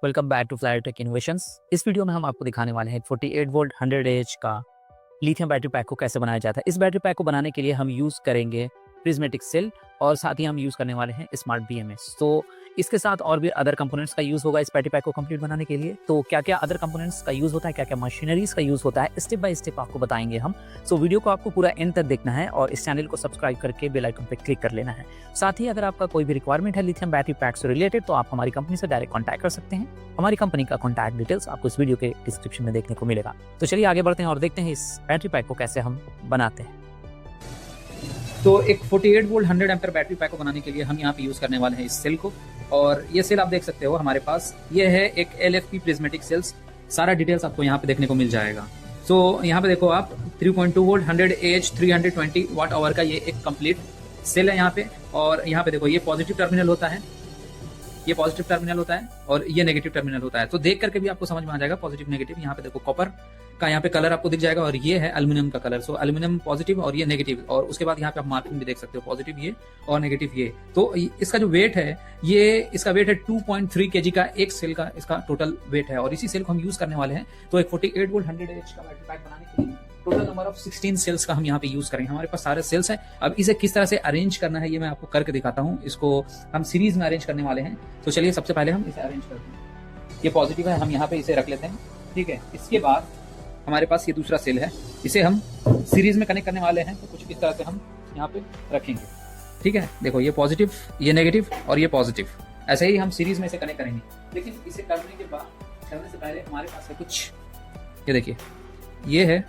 Welcome back to Fly Tech Innovations. इस video में हम आपको दिखाने वाले हैं 48 वोल्ट 100 एच का लिथियम बैटरी पैक को कैसे बनाया जाता है। इस बैटरी पैक को बनाने के लिए हम यूज़ करेंगे प्रिज्मेटिक सेल और साथ ही हम यूज़ करने वाले हैं स्मार्ट बीएमएस। तो इसके साथ और भी अदर कंपोनेंट्स का यूज़ होगा इस बैटरी पैक को कंप्लीट बनाने के लिए। तो क्या क्या अदर कंपोनेंट्स का यूज़ होता है, क्या क्या मशीनरीज का यूज़ होता है, स्टेप बाय स्टेप आपको बताएंगे हम। सो वीडियो को आपको पूरा एंड तक देखना है और इस चैनल को सब्सक्राइब करके बेल आइकन पर क्लिक कर लेना है। साथ ही अगर आपका कोई भी रिक्वायरमेंट है लिथियम बैटरी पैक से रिलेटेड तो आप हमारी कंपनी से डायरेक्ट कॉन्टैक्ट कर सकते हैं। हमारी कंपनी का कॉन्टैक्ट डिटेल्स आपको इस वीडियो के डिस्क्रिप्शन में देखने को मिलेगा। तो चलिए आगे बढ़ते हैं और देखते हैं इस बैटरी पैक को कैसे हम बनाते हैं। तो एक 48 वोल्ट 100 एम्पीयर बैटरी पैक को बनाने के लिए हम यहाँ पे यूज़ करने वाले हैं इस सेल को। और ये सेल आप देख सकते हो हमारे पास ये है एक LFP प्रिज्मेटिक सेल्स। सारा डिटेल्स आपको यहाँ पे देखने को मिल जाएगा। सो यहाँ पे देखो आप 3.2 वोल्ट 100 एच 320 वाट आवर का ये एक कंप्लीट सेल है यहाँ पे। और यहाँ पे देखो ये पॉजिटिव टर्मिनल होता है, ये पॉजिटिव टर्मिनल होता है और ये नेगेटिव टर्मिनल होता है। तो देख करके भी आपको समझ में आ जाएगा पॉजिटिव नेगेटिव। यहाँ पे देखो कॉपर का यहाँ पे कलर आपको दिख जाएगा और ये है एल्यूमिनियम का कलर। सो एल्यूमिनियम पॉजिटिव और ये नेगेटिव। और उसके बाद यहाँ पे आप मार्किंग भी देख सकते हो, पॉजिटिव ये और नेगेटिव ये। तो इसका जो वेट है ये इसका वेट है 2.3 kg का एक सेल का इसका टोटल वेट है। और इसी सेल को हम यूज करने वाले हैं। तो एक 48 वोल्ट 100 एच का बैटरी पैक बनाने के लिए टोटल नंबर ऑफ 16 सेल्स का हम यहाँ पे यूज करेंगे। हमारे पास सारे सेल्स हैं। अब इसे किस तरह से अरेंज करना है ये मैं आपको करके दिखाता हूँ। इसको हम सीरीज में अरेंज करने वाले हैं। तो चलिए सबसे पहले हम इसे अरेंज करते हैं। ये पॉजिटिव है, हम यहाँ पे इसे रख लेते हैं, ठीक है। इसके बाद हमारे पास ये दूसरा सेल है, इसे हम सीरीज में कनेक्ट करने वाले हैं। तो कुछ इस तरह से हम यहाँ पे रखेंगे, ठीक है। देखो ये पॉजिटिव, ये नेगेटिव और ये पॉजिटिव, ऐसे ही हम सीरीज में इसे कनेक्ट करेंगे। लेकिन इसे करने से पहले हमारे पास है कुछ, ये देखिए ये है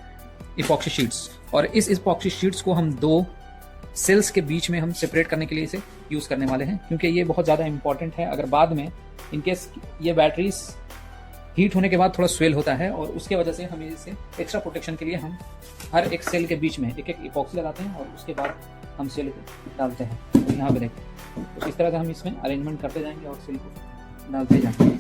इपॉक्सी शीट्स। और इस इपॉक्सी शीट्स को हम दो सेल्स के बीच में हम सेपरेट करने के लिए इसे यूज करने वाले हैं, क्योंकि ये बहुत ज़्यादा इंपॉर्टेंट है। अगर बाद में इनकेस ये बैटरीज हीट होने के बाद थोड़ा स्वेल होता है और उसके वजह से हमें इसे एक्स्ट्रा प्रोटेक्शन के लिए हम हर एक सेल के बीच में एक एक इपॉक्सी लगाते हैं और उसके बाद हम सेल को डालते हैं। तो यहाँ पे देखते हैं, तो इस तरह से हम इसमें अरेंजमेंट करते जाएंगे और सेल को डालते जाएंगे।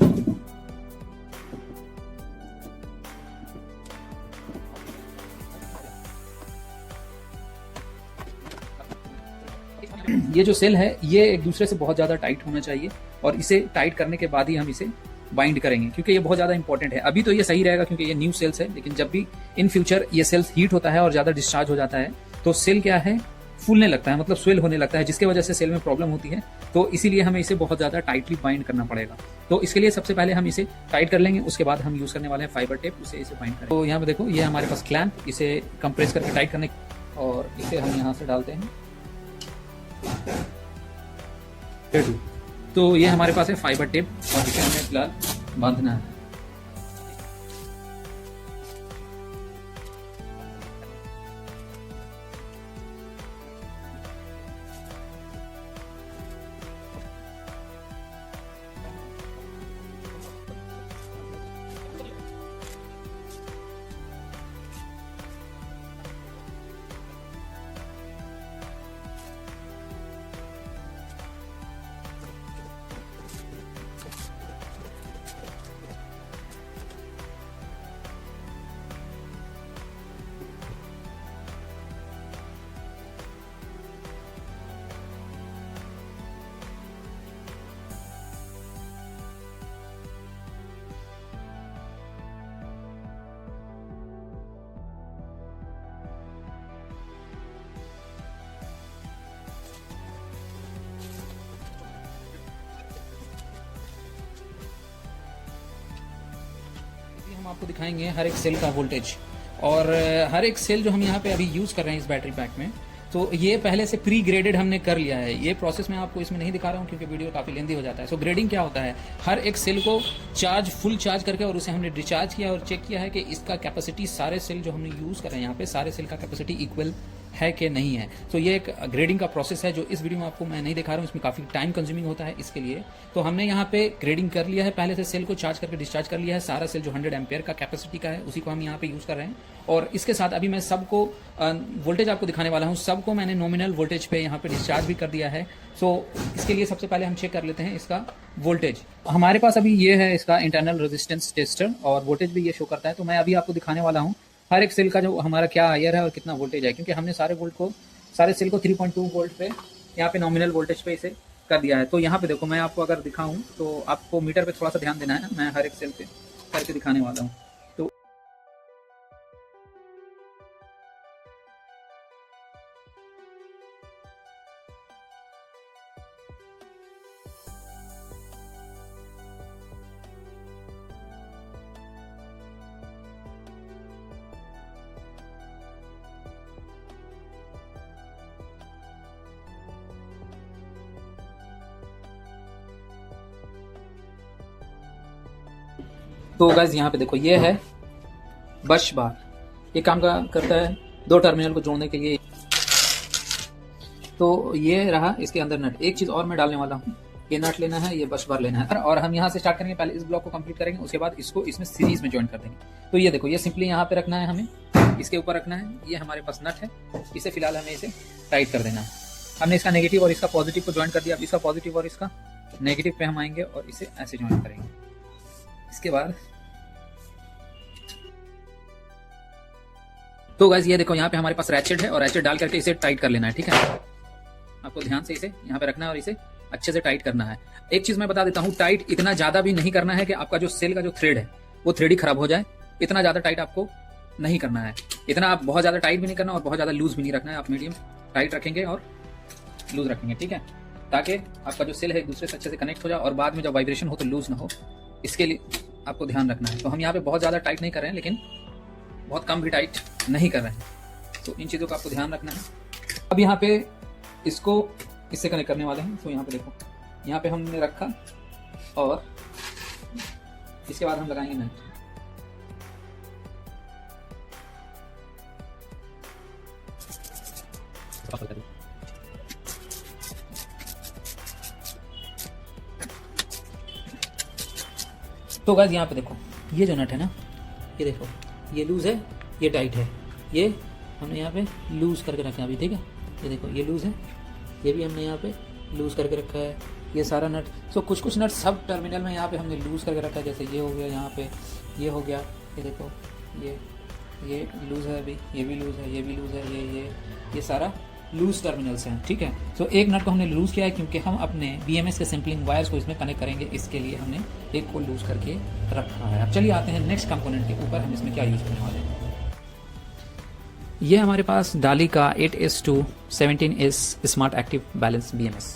ये जो सेल है ये एक दूसरे से बहुत ज़्यादा टाइट होना चाहिए और इसे टाइट करने के बाद ही हम इसे बाइंड करेंगे, क्योंकि ये बहुत ज़्यादा इंपॉर्टेंट है। अभी तो ये सही रहेगा क्योंकि ये न्यू सेल्स है, लेकिन जब भी इन फ्यूचर ये सेल्स हीट होता है और ज़्यादा डिस्चार्ज हो जाता है तो सेल क्या है, फूलने लगता है, मतलब स्वेल होने लगता है, जिसकी वजह से सेल में प्रॉब्लम होती है। तो इसीलिए हमें इसे बहुत ज़्यादा टाइटली बाइंड करना पड़ेगा। तो इसके लिए सबसे पहले हम इसे टाइट कर लेंगे, उसके बाद हम यूज़ करने वाले हैं फाइबर टेप, उसे इसे बाइंड करें। तो यहाँ पे देखो ये हमारे पास क्लैंप, इसे कंप्रेस करके टाइट करने और इसे हम यहाँ से डालते हैं। तो ये हमारे पास है फाइबर टेप और इसे हमें फिलहाल बांधना है। हम आपको दिखाएंगे हर एक सेल का वोल्टेज और हर एक सेल जो हम यहाँ पे अभी यूज़ कर रहे हैं इस बैटरी पैक में, तो ये पहले से प्री ग्रेडेड हमने कर लिया है। ये प्रोसेस मैं आपको इसमें नहीं दिखा रहा हूँ क्योंकि वीडियो काफ़ी लेंदी हो जाता है। सो ग्रेडिंग क्या होता है, हर एक सेल को फुल चार्ज करके और उसे हमने डिस्चार्ज किया और चेक किया है कि इसका कैपेसिटी, सारे सेल जो हमने यूज़ कर रहे हैं यहाँ पे सारे सेल का कैपेसिटी इक्वल है कि नहीं है। तो ये एक ग्रेडिंग का प्रोसेस है जो इस वीडियो में आपको मैं नहीं दिखा रहा हूँ, इसमें काफ़ी टाइम कंज्यूमिंग होता है इसके लिए। तो हमने यहाँ पे ग्रेडिंग कर लिया है, पहले से सेल को चार्ज करके डिस्चार्ज कर लिया है। सारा सेल जो 100 एम्पेयर का कैपेसिटी का है उसी को हम यहाँ पे यूज़ कर रहे हैं। और इसके साथ अभी मैं सबको वोल्टेज आपको दिखाने वाला हूँ। सबको मैंने नॉमिनल वोल्टेज पे यहाँ पे डिस्चार्ज भी कर दिया है। सो इसके लिए सबसे पहले हम चेक कर लेते हैं इसका वोल्टेज। हमारे पास अभी ये है इसका इंटरनल रेजिस्टेंस टेस्टर और वोल्टेज भी ये शो करता है। तो मैं अभी आपको दिखाने वाला हूँ हर एक सेल का जो हमारा क्या आयर है और कितना वोल्टेज है, क्योंकि हमने सारे सेल को 3.2 वोल्ट पे यहाँ पे नॉमिनल वोल्टेज पे इसे कर दिया है। तो यहाँ पे देखो मैं आपको अगर दिखाऊं तो आपको मीटर पे थोड़ा सा ध्यान देना है ना, मैं हर एक सेल पे करके दिखाने वाला हूँ। तो गाइस यहाँ पे देखो ये है बश बार, ये काम करता है दो टर्मिनल को जोड़ने के लिए। तो ये रहा इसके अंदर नट। एक चीज और मैं डालने वाला हूँ, ये नट लेना है, ये बश बार लेना है, और हम यहाँ से स्टार्ट करेंगे। पहले इस ब्लॉक को कंप्लीट करेंगे, उसके बाद इसको इसमें सीरीज में ज्वाइन कर देंगे। तो ये देखो, ये सिंपली यहाँ पे रखना है, हमें इसके ऊपर रखना है। ये हमारे पास नट है, इसे फिलहाल हमें इसे टाइट कर देना है। हमने इसका नेगेटिव और इसका पॉजिटिव को ज्वाइन कर दिया। अब इसका पॉजिटिव और इसका नेगेटिव पे हम आएंगे और इसे ऐसे ज्वाइन करेंगे। इसके बाद तो गाइस ये देखो, यहाँ पे हमारे पास रैचेट है और रैचेट डाल करके इसे टाइट कर लेना है। ठीक है, आपको ध्यान से इसे यहाँ पे रखना है और इसे अच्छे से टाइट करना है। एक चीज मैं बता देता हूँ, टाइट इतना ज्यादा भी नहीं करना है कि आपका जो सेल का जो थ्रेड है वो थ्रेड ही खराब हो जाए। इतना ज्यादा टाइट आपको नहीं करना है। इतना आप बहुत ज्यादा टाइट भी नहीं करना और बहुत ज्यादा लूज भी नहीं रखना है। आप मीडियम टाइट रखेंगे और लूज रखेंगे, ठीक है, ताकि आपका जो सेल है एक दूसरे से अच्छे से कनेक्ट हो जाए और बाद में जब वाइब्रेशन हो तो लूज ना हो। इसके लिए आपको ध्यान रखना है। तो हम यहाँ पे बहुत ज्यादा टाइट नहीं कर रहे हैं, लेकिन बहुत कम भी टाइट नहीं कर रहे हैं। तो इन चीज़ों का आपको ध्यान रखना है। अब यहाँ पे इसको इससे कनेक्ट करने वाले हैं। तो यहाँ पे देखो, यहाँ पे हमने रखा और इसके बाद हम लगाएंगे नट। तो गाइस यहाँ पे देखो, ये जो नट है ना, ये देखो, ये लूज है, ये टाइट है। ये हमने यहाँ पे लूज करके रखा है अभी, ठीक है। ये देखो, ये लूज है, ये भी हमने यहाँ पे लूज करके रखा है। ये सारा नट, सो कुछ कुछ नट सब टर्मिनल में यहाँ पे हमने लूज करके रखा है। जैसे ये हो गया, यहाँ पे ये हो गया, ये देखो, ये लूज है अभी, ये भी लूज है, ये भी लूज है, ये सारा लूज टर्मिनल्स हैं, ठीक है। सो एक नट को हमने लूज किया है क्योंकि हम अपने BMS के सैम्पलिंग वायर्स को इसमें कनेक्ट करेंगे। इसके लिए हमने एक को लूज करके रखा है। अब चलिए आते हैं नेक्स्ट कंपोनेंट के ऊपर, हम इसमें क्या यूज करने वाले हैं। ये हमारे पास डाली का 8S2 17S smart active balance BMS।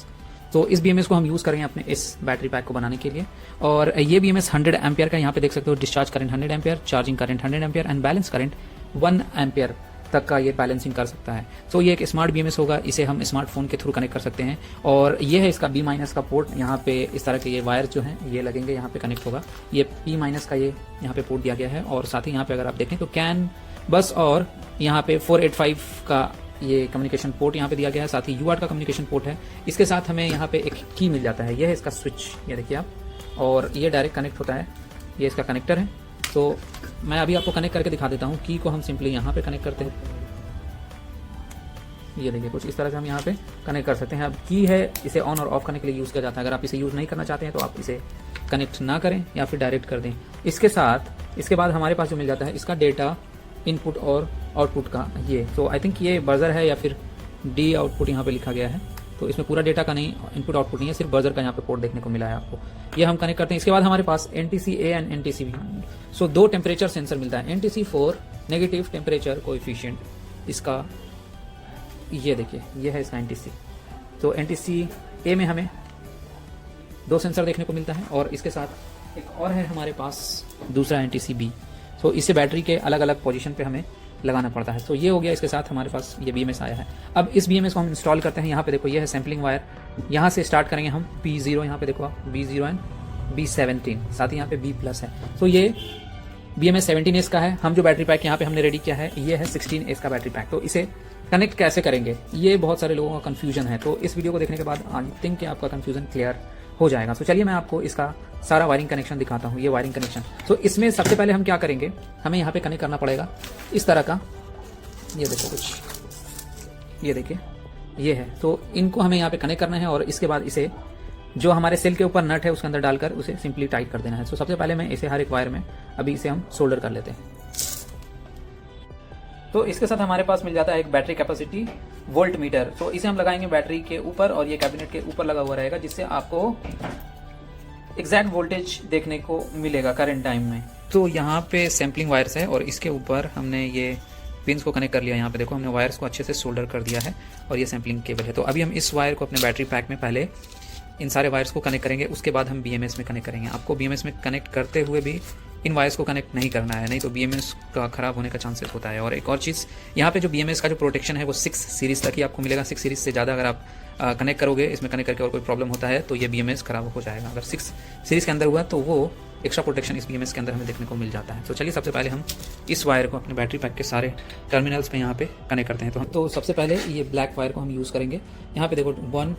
तो इस BMS को हम यूज़ करेंगे अपने इस बैटरी पैक को बनाने के लिए। और ये BMS 100 एम्पियर का, यहाँ पे देख सकते हो, discharge current 100 ampere, charging current 100 ampere and balance current 1 ampere तक का ये बैलेंसिंग कर सकता है। तो ये एक स्मार्ट BMS होगा, इसे हम स्मार्टफोन के थ्रू कनेक्ट कर सकते हैं। और ये है इसका B- का पोर्ट। यहाँ पे इस तरह के ये वायर जो हैं ये लगेंगे, यहाँ पे कनेक्ट होगा। ये P- का ये यहाँ पे पोर्ट दिया गया है। और साथ ही यहाँ पे अगर आप देखें तो कैन बस और यहाँ पे 485 का ये कम्युनिकेशन पोर्ट यहाँ पे दिया गया है। साथ ही UART का कम्युनिकेशन पोर्ट है। इसके साथ हमें यहाँ पे एक की मिल जाता है, यह है इसका स्विच, ये देखिए आप, और ये डायरेक्ट कनेक्ट होता है। ये इसका कनेक्टर है। तो मैं अभी आपको कनेक्ट करके दिखा देता हूँ। की को हम सिंपली यहाँ पे कनेक्ट करते हैं, ये देखिए कुछ इस तरह से हम यहाँ पे कनेक्ट कर सकते हैं। अब की है, इसे ऑन और ऑफ करने के लिए यूज़ किया जाता है। अगर आप इसे यूज़ नहीं करना चाहते हैं तो आप इसे कनेक्ट ना करें या फिर डायरेक्ट कर दें। इसके साथ इसके बाद हमारे पास जो मिल जाता है इसका डेटा इनपुट और आउटपुट का ये। तो आई थिंक ये बजर है या फिर डी आउटपुट यहाँ पे लिखा गया है। तो इसमें पूरा डेटा का नहीं, इनपुट आउटपुट नहीं है, सिर्फ बजर का यहाँ पे पोर्ट देखने को मिला है आपको। ये हम कनेक्ट करते हैं। इसके बाद हमारे पास NTC-A एंड NTC-B, सो दो टेम्परेचर सेंसर मिलता है। NTC for negative temperature coefficient, इसका ये देखिए, ये है इसका NTC। तो NTC-A में हमें दो सेंसर देखने को मिलता है और इसके साथ एक और है हमारे पास दूसरा NTC-B। तो इसे बैटरी के अलग अलग पोजीशन पे हमें लगाना पड़ता है। तो ये हो गया, इसके साथ हमारे पास ये BMS आया है। अब इस BMS को हम इंस्टॉल करते हैं। यहाँ पे देखो, ये है सैम्पलिंग वायर। यहाँ से स्टार्ट करेंगे हम B0, यहाँ पे देखो आप B0 एंड B17, साथ ही यहाँ पे B+ है। तो ये BMS 17S का है। हम जो बैटरी पैक यहाँ पे हमने रेडी किया है ये है 16S का बैटरी पैक। तो इसे कनेक्ट कैसे करेंगे, ये बहुत सारे लोगों का कन्फ्यूजन है। तो इस वीडियो को देखने के बाद आई थिंक कि आपका कन्फ्यूजन क्लियर हो जाएगा। तो चलिए मैं आपको इसका सारा वायरिंग कनेक्शन दिखाता हूँ। ये वायरिंग कनेक्शन, तो इसमें सबसे पहले हम क्या करेंगे, हमें यहाँ पे कनेक्ट करना पड़ेगा इस तरह का। ये देखो कुछ, ये देखिए, ये है। तो इनको हमें यहाँ पे कनेक्ट करना है और इसके बाद इसे जो हमारे सेल के ऊपर नट है उसके अंदर डालकर उसे सिंपली टाइट कर देना है। तो सबसे पहले मैं इसे हर एक वायर में अभी इसे हम सोल्डर कर लेते हैं। तो इसके साथ हमारे पास मिल जाता है एक बैटरी कैपेसिटी वोल्ट मीटर। तो इसे हम लगाएंगे बैटरी के ऊपर और ये कैबिनेट के ऊपर लगा हुआ रहेगा, जिससे आपको एग्जैक्ट वोल्टेज देखने को मिलेगा करंट टाइम में। तो यहाँ पे सैम्पलिंग वायर्स है और इसके ऊपर हमने ये पिन्स को कनेक्ट कर लिया। यहाँ पे देखो हमने वायर्स को अच्छे से सोल्डर कर दिया है और ये सैम्पलिंग केबल है। तो अभी हम इस वायर को अपने बैटरी पैक में पहले इन सारे वायर्स को कनेक्ट करेंगे, उसके बाद हम BMS में कनेक्ट करेंगे। आपको BMS में कनेक्ट करते हुए भी इन वायर्स को कनेक्ट नहीं करना है, नहीं तो BMS का ख़राब होने का चांसेस होता है। और एक और चीज़, यहाँ पे जो BMS का जो प्रोटेक्शन है वो 6 सीरीज़ तक ही आपको मिलेगा। 6 सीरीज़ से ज़्यादा अगर आप कनेक्ट करोगे इसमें कनेक्ट करके और कोई प्रॉब्लम होता है तो ये BMS ख़राब हो जाएगा। अगर 6 सीरीज़ के अंदर हुआ तो वो एक्स्ट्रा प्रोटेक्शन इस BMS के अंदर हमें देखने को मिल जाता है। तो चलिए सबसे पहले हम इस वायर को अपने बैटरी पैक के सारे टर्मिनल्स पे यहाँ पे कनेक्ट करते हैं। तो सबसे पहले ये ब्लैक वायर को हम यूज़ करेंगे। यहाँ पे देखो 1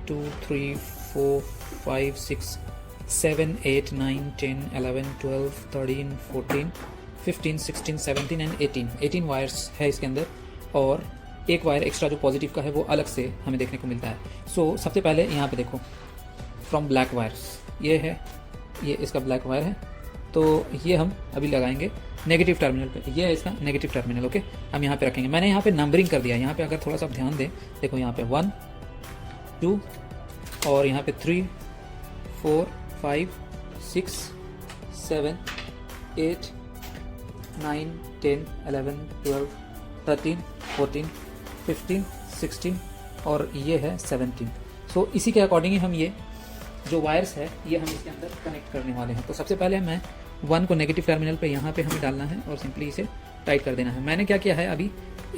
2 3 4 5 6 7 8 9 10 11 12 13 14 15 16 17 एंड 18 वायर्स है इसके अंदर, और एक वायर एक्स्ट्रा जो पॉजिटिव का है वो अलग से हमें देखने को मिलता है। सो सबसे पहले यहाँ पे देखो फ्रॉम ब्लैक वायर्स, ये है, ये इसका ब्लैक वायर है। तो ये हम अभी लगाएंगे नेगेटिव टर्मिनल पे। ये है इसका नेगेटिव टर्मिनल। ओके, हम यहाँ पे रखेंगे। मैंने यहाँ पे नंबरिंग कर दिया। यहाँ पे अगर थोड़ा सा ध्यान दें, देखो यहाँ पे 1 2 और यहाँ पे 3 4 5 6 7 8 9 10 11 12 13 14 15 16 और ये है 17। सो इसी के अकॉर्डिंग ही हम ये जो वायर्स है ये हम इसके अंदर कनेक्ट करने वाले हैं। तो सबसे पहले मैं 1 को नेगेटिव टर्मिनल पे यहाँ पे हमें डालना है और सिंपली इसे टाइट कर देना है। मैंने क्या किया है, अभी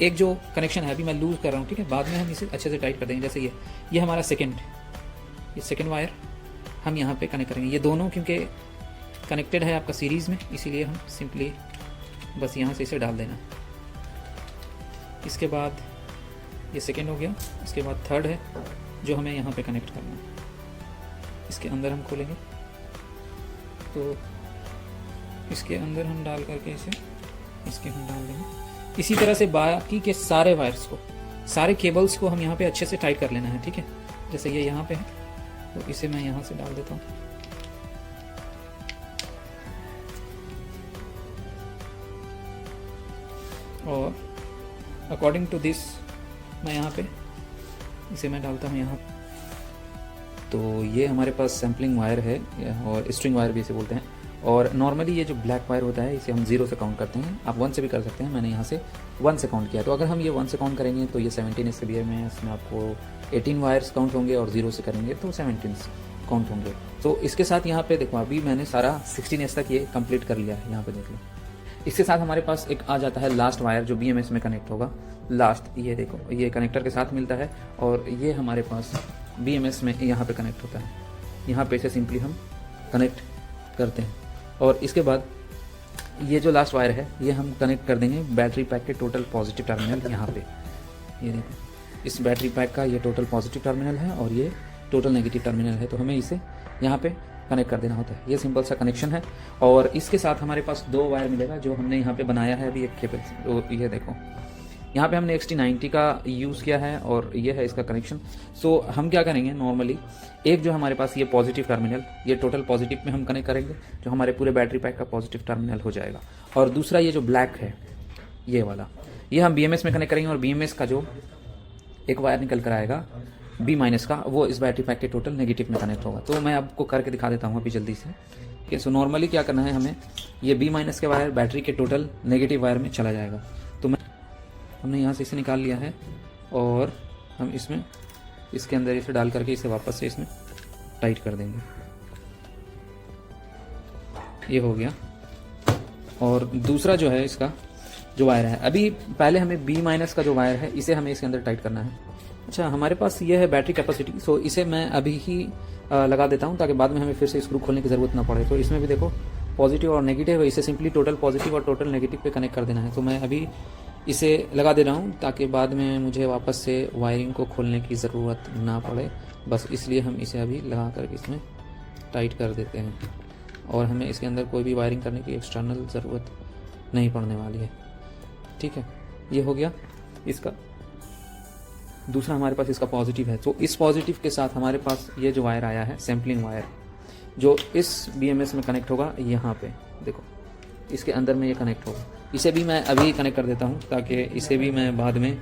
एक जो कनेक्शन है अभी मैं लूज कर रहा हूँ, ठीक है। बाद में हम इसे अच्छे से टाइट कर देंगे। जैसे ये हमारा सेकेंड वायर हम यहाँ पे कनेक्ट करेंगे। ये दोनों क्योंकि कनेक्टेड है आपका सीरीज़ में, इसीलिए हम सिंपली बस यहाँ से इसे डाल देना। इसके बाद ये सेकेंड हो गया। इसके बाद थर्ड है जो हमें यहाँ पे कनेक्ट करना है। इसके अंदर हम खोलेंगे तो इसके अंदर हम डाल करके इसे इसके हम डाल देंगे। इसी तरह से बाकी के सारे वायर्स को, सारे केबल्स को हम यहाँ पे अच्छे से टाइट कर लेना है, ठीक है। जैसे ये यहाँ पे है तो इसे मैं यहाँ से डाल देता हूँ। और अकॉर्डिंग टू दिस मैं यहाँ पे इसे मैं डालता हूँ यहाँ। तो ये हमारे पास सैम्पलिंग वायर है और स्ट्रिंग वायर भी इसे बोलते हैं। और नॉर्मली ये जो ब्लैक वायर होता है इसे हम 0 से काउंट करते हैं। आप 1 से भी कर सकते हैं, मैंने यहाँ से 1 से काउंट किया। तो अगर हम ये 1 से काउंट करेंगे तो ये 17 इसके लिए में इसमें आपको 18 वायर्स काउंट होंगे और 0 से करेंगे तो 17 काउंट होंगे। तो इसके साथ यहाँ पे देखो अभी मैंने सारा 16 तक ये कंप्लीट कर लिया है। यहाँ पे देख लो। इसके साथ हमारे पास एक आ जाता है लास्ट वायर जो BMS में कनेक्ट होगा। लास्ट ये देखो, ये कनेक्टर के साथ मिलता है और ये हमारे पास BMS में यहाँ पे कनेक्ट होता है। यहाँ पे से सिंपली हम कनेक्ट करते हैं और इसके बाद ये जो लास्ट वायर है ये हम कनेक्ट कर देंगे बैटरी पैक के टोटल पॉजिटिव टर्मिनल। यहाँ पे ये देखो, इस बैटरी पैक का ये टोटल पॉजिटिव टर्मिनल है और ये टोटल नेगेटिव टर्मिनल है। तो हमें इसे यहाँ पे कनेक्ट कर देना होता है। ये सिंपल सा कनेक्शन है और इसके साथ हमारे पास 2 वायर मिलेगा जो हमने यहाँ पे बनाया है अभी एक केबल। तो ये देखो यहाँ पे हमने XT90 का यूज़ किया है और ये है इसका कनेक्शन। सो हम क्या करेंगे, नॉर्मली एक जो हमारे पास ये पॉजिटिव टर्मिनल, ये टोटल पॉजिटिव में हम कनेक्ट करेंगे जो हमारे पूरे बैटरी पैक का पॉजिटिव टर्मिनल हो जाएगा। और दूसरा ये जो ब्लैक है ये वाला, ये हम BMS में कनेक्ट करेंगे और BMS का जो एक वायर निकल कर आएगा B- का, वो इस बैटरी पैक के टोटल नेगेटिव में कनेक्ट होगा। तो मैं आपको करके दिखा देता हूँ अभी जल्दी से। सो नॉर्मली क्या करना है हमें, ये B- के वायर बैटरी के टोटल नेगेटिव वायर में चला जाएगा। तो हमने यहाँ से इसे निकाल लिया है और हम इसमें इसके अंदर इसे डाल करके इसे वापस से इसमें टाइट कर देंगे। ये हो गया। और दूसरा जो है इसका जो वायर है, अभी पहले हमें B- का जो वायर है इसे हमें इसके अंदर टाइट करना है। अच्छा, हमारे पास ये है बैटरी कैपेसिटी। सो इसे मैं अभी ही लगा देता हूँ ताकि बाद में हमें फिर से स्क्रू खोलने की ज़रूरत ना पड़े। तो इसमें भी देखो पॉजिटिव और नेगेटिव है, इसे सिंपली टोटल पॉजिटिव और टोटल नेगेटिव पे कनेक्ट कर देना है। तो मैं अभी इसे लगा दे रहा हूँ ताकि बाद में मुझे वापस से वायरिंग को खोलने की ज़रूरत ना पड़े, बस इसलिए हम इसे अभी लगा करके इसमें टाइट कर देते हैं और हमें इसके अंदर कोई भी वायरिंग करने की एक्सटर्नल ज़रूरत नहीं पड़ने वाली है। ठीक है, ये हो गया इसका। दूसरा हमारे पास इसका पॉजिटिव है। तो इस पॉजिटिव के साथ हमारे पास ये जो वायर आया है सैम्पलिंग वायर, जो इस BMS में कनेक्ट होगा। यहाँ पे देखो इसके अंदर में ये कनेक्ट होगा। इसे भी मैं अभी कनेक्ट कर देता हूँ ताकि इसे भी मैं बाद में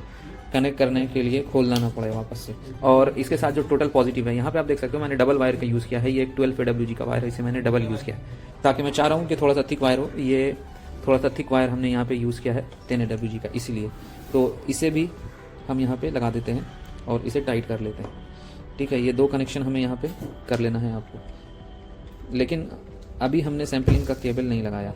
कनेक्ट करने के लिए खोलना ना पड़े वापस से। और इसके साथ जो टोटल पॉजिटिव है, यहाँ पे आप देख सकते हो मैंने डबल वायर का यूज़ किया है। ये एक 12 AWG का वायर है, इसे मैंने डबल यूज़ किया है ताकि मैं चाह रहा हूँ कि थोड़ा सा थिक वायर हो। ये थोड़ा सा थिक वायर हमने यहाँ पे यूज़ किया है 10 AWG का, इसीलिए तो इसे भी हम यहाँ पे लगा देते हैं और इसे टाइट कर लेते हैं। ठीक है, ये 2 कनेक्शन हमें यहाँ पे कर लेना है आपको, लेकिन अभी हमने सैम्पलिंग का केबल नहीं लगाया।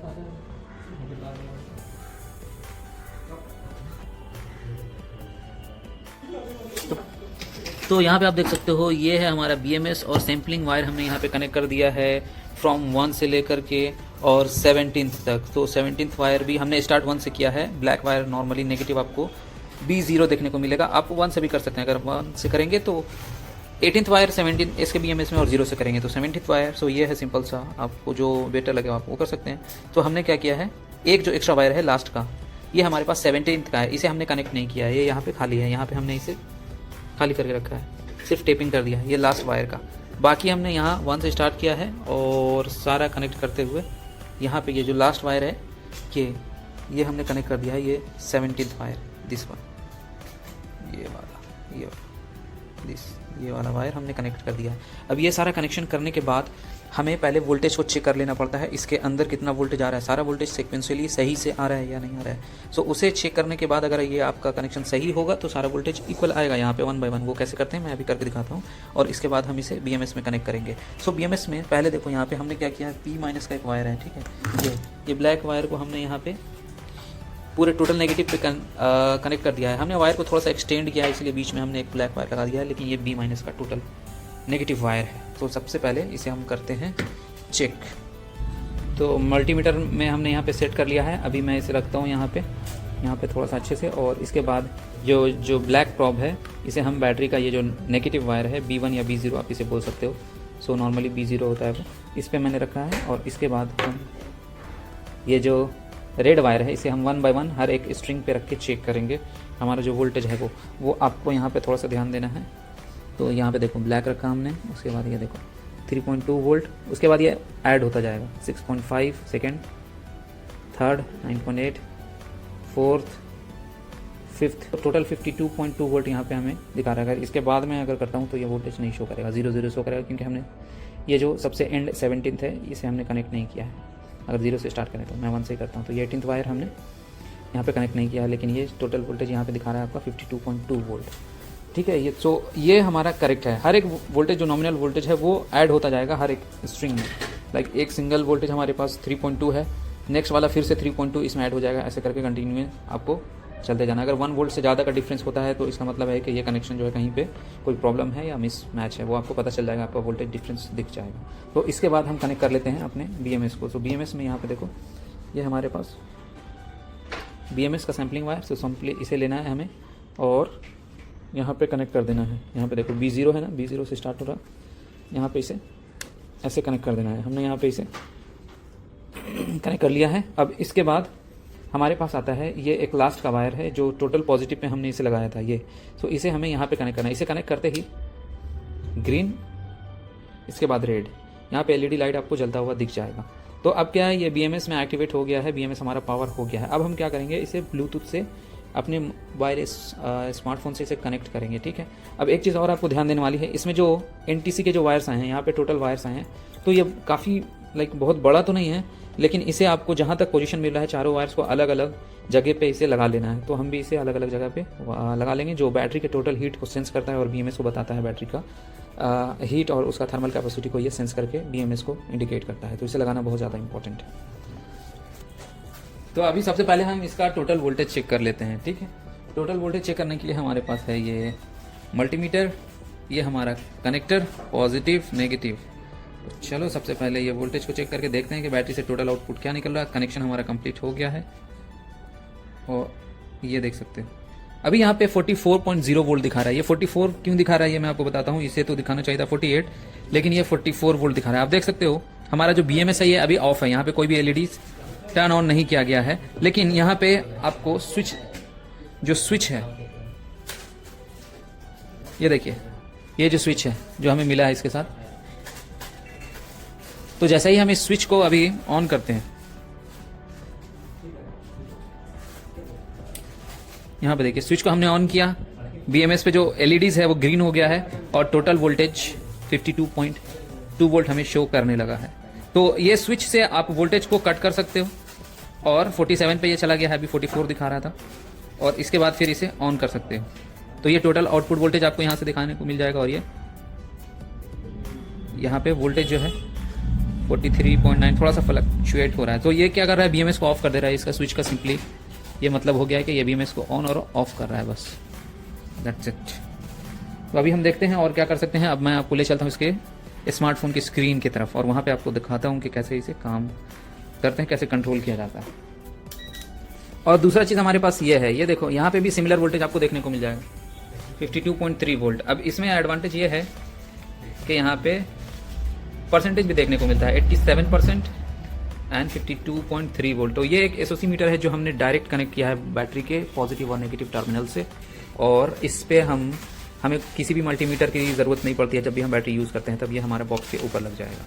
तो यहाँ पे आप देख सकते हो ये है हमारा BMS और सैम्पलिंग वायर हमने यहाँ पे कनेक्ट कर दिया है फ्रॉम 1 से लेकर के और 17th तक। तो 17th वायर भी हमने स्टार्ट 1 से किया है। ब्लैक वायर नॉर्मली नेगेटिव आपको B0 देखने को मिलेगा। आप 1 से भी कर सकते हैं, अगर 1 से करेंगे तो 18th वायर 17 इसके BMS में और 0 से करेंगे तो 17th वायर। सो ये है सिंपल सा, आपको जो बेटर लगे आप वो कर सकते हैं। तो हमने क्या किया है, एक जो एक्स्ट्रा वायर है लास्ट का, ये हमारे पास 17th का है, इसे हमने कनेक्ट नहीं किया है, ये यहाँ पे खाली है। यहाँ पे हमने इसे खाली करके रखा है, सिर्फ टेपिंग कर दिया है ये लास्ट वायर का। बाकी हमने यहाँ 1 से स्टार्ट किया है और सारा कनेक्ट करते हुए यहाँ पे ये जो लास्ट वायर है ये हमने कनेक्ट कर दिया है, ये 17th वायर, दिस वन, ये वाला वायर हमने कनेक्ट कर दिया है। अब ये सारा कनेक्शन करने के बाद हमें पहले वोल्टेज को चेक कर लेना पड़ता है, इसके अंदर कितना वोल्टेज आ रहा है, सारा वोल्टेज सीक्वेंशियली सही से आ रहा है या नहीं आ रहा है। सो उसे चेक करने के बाद अगर ये आपका कनेक्शन सही होगा तो सारा वोल्टेज इक्वल आएगा यहाँ पे 1 by 1। वो कैसे करते हैं मैं अभी करके दिखाता हूँ, और इसके बाद हम इसे BMS में कनेक्ट करेंगे। सो BMS में पहले देखो यहाँ पे हमने क्या किया है, P- का एक वायर है, ठीक है, ये ब्लैक वायर को हमने यहाँ पे पूरे टोटल नेगेटिव पे कनेक्ट कर दिया है। हमने वायर को थोड़ा सा एक्सटेंड किया है, इसलिए बीच में हमने एक ब्लैक वायर लगा दिया है, लेकिन ये B- का टोटल नेगेटिव वायर है। तो सबसे पहले इसे हम करते हैं चेक। तो मल्टीमीटर में हमने यहाँ पे सेट कर लिया है। अभी मैं इसे रखता हूँ यहाँ पे थोड़ा सा अच्छे से, और इसके बाद जो ब्लैक प्रॉब है इसे हम बैटरी का ये जो नेगेटिव वायर है B1 या B0 आप इसे बोल सकते हो। सो नॉर्मली B0 होता है वो, इस पर मैंने रखा है। और इसके बाद हम ये जो रेड वायर है इसे हम 1 by 1 हर एक स्ट्रिंग पे रख के चेक करेंगे हमारा जो वोल्टेज है वो आपको यहाँ पे थोड़ा सा ध्यान देना है। तो यहाँ पे देखो ब्लैक रखा हमने, उसके बाद ये देखो 3.2 वोल्ट, उसके बाद ये ऐड होता जाएगा 6.5 second, third 9.8, fourth, fifth, total 52.2 volt यहाँ पे हमें दिखा रहा है। अगर इसके बाद मैं अगर करता हूँ तो ये वोल्टेज नहीं शो करेगा, 0 शो करेगा, क्योंकि हमने ये जो सबसे एंड 17th है इसे हमने कनेक्ट नहीं किया है। अगर 0 से स्टार्ट करें तो मैं 1 से करता हूँ, तो ये 18th वायर हमने यहाँ पे कनेक्ट नहीं किया है, लेकिन ये टोटल वोल्टेज यहाँ पे दिखा रहा है आपका 52.2 वोल्ट। ठीक है, ये हमारा करेक्ट है। हर एक वोल्टेज जो नॉमिनल वोल्टेज है वो ऐड होता जाएगा हर एक स्ट्रिंग में। लाइक एक सिंगल वोल्टेज हमारे पास 3.2 है, नेक्स्ट वाला फिर से 3.2 इसमें ऐड हो जाएगा, ऐसे करके कंटिन्यू आपको चलते जाना। अगर 1 वोल्ट से ज़्यादा का डिफरेंस होता है तो इसका मतलब है कि ये कनेक्शन जो है कहीं पे कोई प्रॉब्लम है या मिस मैच है, वो आपको पता चल जाएगा, आपका वोल्टेज डिफरेंस दिख जाएगा। तो इसके बाद हम कनेक्ट कर लेते हैं अपने BMS को। तो BMS में यहाँ पे देखो ये हमारे पास BMS का सैम्पलिंग वायर, तो सिंपली इसे लेना है हमें और यहाँ पे कनेक्ट कर देना है। यहाँ पे देखो B0 है ना, B0 से स्टार्ट हो रहा, यहाँ पे इसे ऐसे कनेक्ट कर देना है। हमने यहाँ पे इसे कनेक्ट कर लिया है। अब इसके बाद हमारे पास आता है ये एक लास्ट का वायर है जो टोटल पॉजिटिव पे हमने इसे लगाया था ये। तो इसे हमें यहाँ पे कनेक्ट करना है। इसे कनेक्ट करते ही ग्रीन, इसके बाद रेड, यहाँ पे LED लाइट आपको जलता हुआ दिख जाएगा। तो अब क्या है, ये BMS में एक्टिवेट हो गया है, BMS हमारा पावर हो गया है। अब हम क्या करेंगे, इसे ब्लूटूथ से अपने मोबाइल स्मार्टफोन से इसे कनेक्ट करेंगे। ठीक है, अब एक चीज़ और आपको ध्यान देने वाली है, इसमें जो NTC के जो वायर्स आए हैं, यहाँ पे टोटल वायर्स आए हैं, तो ये काफ़ी बहुत बड़ा तो नहीं है, लेकिन इसे आपको जहाँ तक पोजीशन मिल रहा है चारों वायर्स को अलग अलग जगह पे इसे लगा लेना है। तो हम भी इसे अलग अलग जगह पे लगा लेंगे, जो बैटरी के टोटल हीट को सेंस करता है और BMS को बताता है बैटरी का हीट और उसका थर्मल कैपेसिटी को ये सेंस करके BMS को इंडिकेट करता है। तो इसे लगाना बहुत ज़्यादा इंपॉर्टेंट है। तो अभी सबसे पहले हम इसका टोटल वोल्टेज चेक कर लेते हैं। ठीक है, टोटल वोल्टेज चेक करने के लिए हमारे पास है ये मल्टीमीटर, ये हमारा कनेक्टर पॉजिटिव नेगेटिव। चलो सबसे पहले ये वोल्टेज को चेक करके देखते हैं कि बैटरी से टोटल आउटपुट क्या निकल रहा है। कनेक्शन हमारा कंप्लीट हो गया है और ये देख सकते हो अभी यहाँ पे 44.0 वोल्ट दिखा रहा है। ये 44 क्यों दिखा रहा है ये मैं आपको बताता हूँ। इसे तो दिखाना चाहिए था 48, लेकिन ये 44 वोल्ट दिखा रहा है। आप देख सकते हो हमारा जो BMS है ये अभी ऑफ है, यहाँ पे कोई भी LED टर्न ऑन नहीं किया गया है, लेकिन यहाँ पे आपको स्विच है, ये देखिए, ये जो स्विच है जो हमें मिला है इसके साथ, तो जैसे ही हम इस स्विच को अभी ऑन करते हैं यहाँ पे देखिए स्विच को हमने ऑन किया, BMS पे जो LEDs है वो ग्रीन हो गया है और टोटल वोल्टेज 52.2 वोल्ट हमें शो करने लगा है। तो ये स्विच से आप वोल्टेज को कट कर सकते हो और 47 पे ये चला गया है, अभी 44 दिखा रहा था, और इसके बाद फिर इसे ऑन कर सकते हो। तो ये टोटल आउटपुट वोल्टेज आपको यहाँ से दिखाने को मिल जाएगा। और ये यहाँ पे वोल्टेज जो है 43.9 थोड़ा सा फ्लक्चुएट हो रहा है। तो ये क्या कर रहा है, BMS को ऑफ कर दे रहा है। इसका स्विच का सिंपली ये मतलब हो गया है कि ये BMS को ऑन और ऑफ कर रहा है, बस दैट्स इट। तो अभी हम देखते हैं और क्या कर सकते हैं। अब मैं आपको ले चलता हूँ इसके स्मार्टफोन की स्क्रीन की तरफ और वहाँ पे आपको दिखाता हूँ कि कैसे इसे काम करते हैं, कैसे कंट्रोल किया जाता है। और दूसरा चीज़ हमारे पास ये है, ये देखो यहाँ पे भी सिमिलर वोल्टेज आपको देखने को मिल जाएगा 52.3 वोल्ट। अब इसमें एडवांटेज ये है कि यहाँ पे परसेंटेज भी देखने को मिलता है 87% एंड 52.3 वोल्ट। तो ये एक एसओसी मीटर है जो हमने डायरेक्ट कनेक्ट किया है बैटरी के पॉजिटिव और नेगेटिव टर्मिनल से, और इस पे हमें किसी भी मल्टीमीटर की ज़रूरत नहीं पड़ती है। जब भी हम बैटरी यूज़ करते हैं तब ये हमारे बॉक्स के ऊपर लग जाएगा।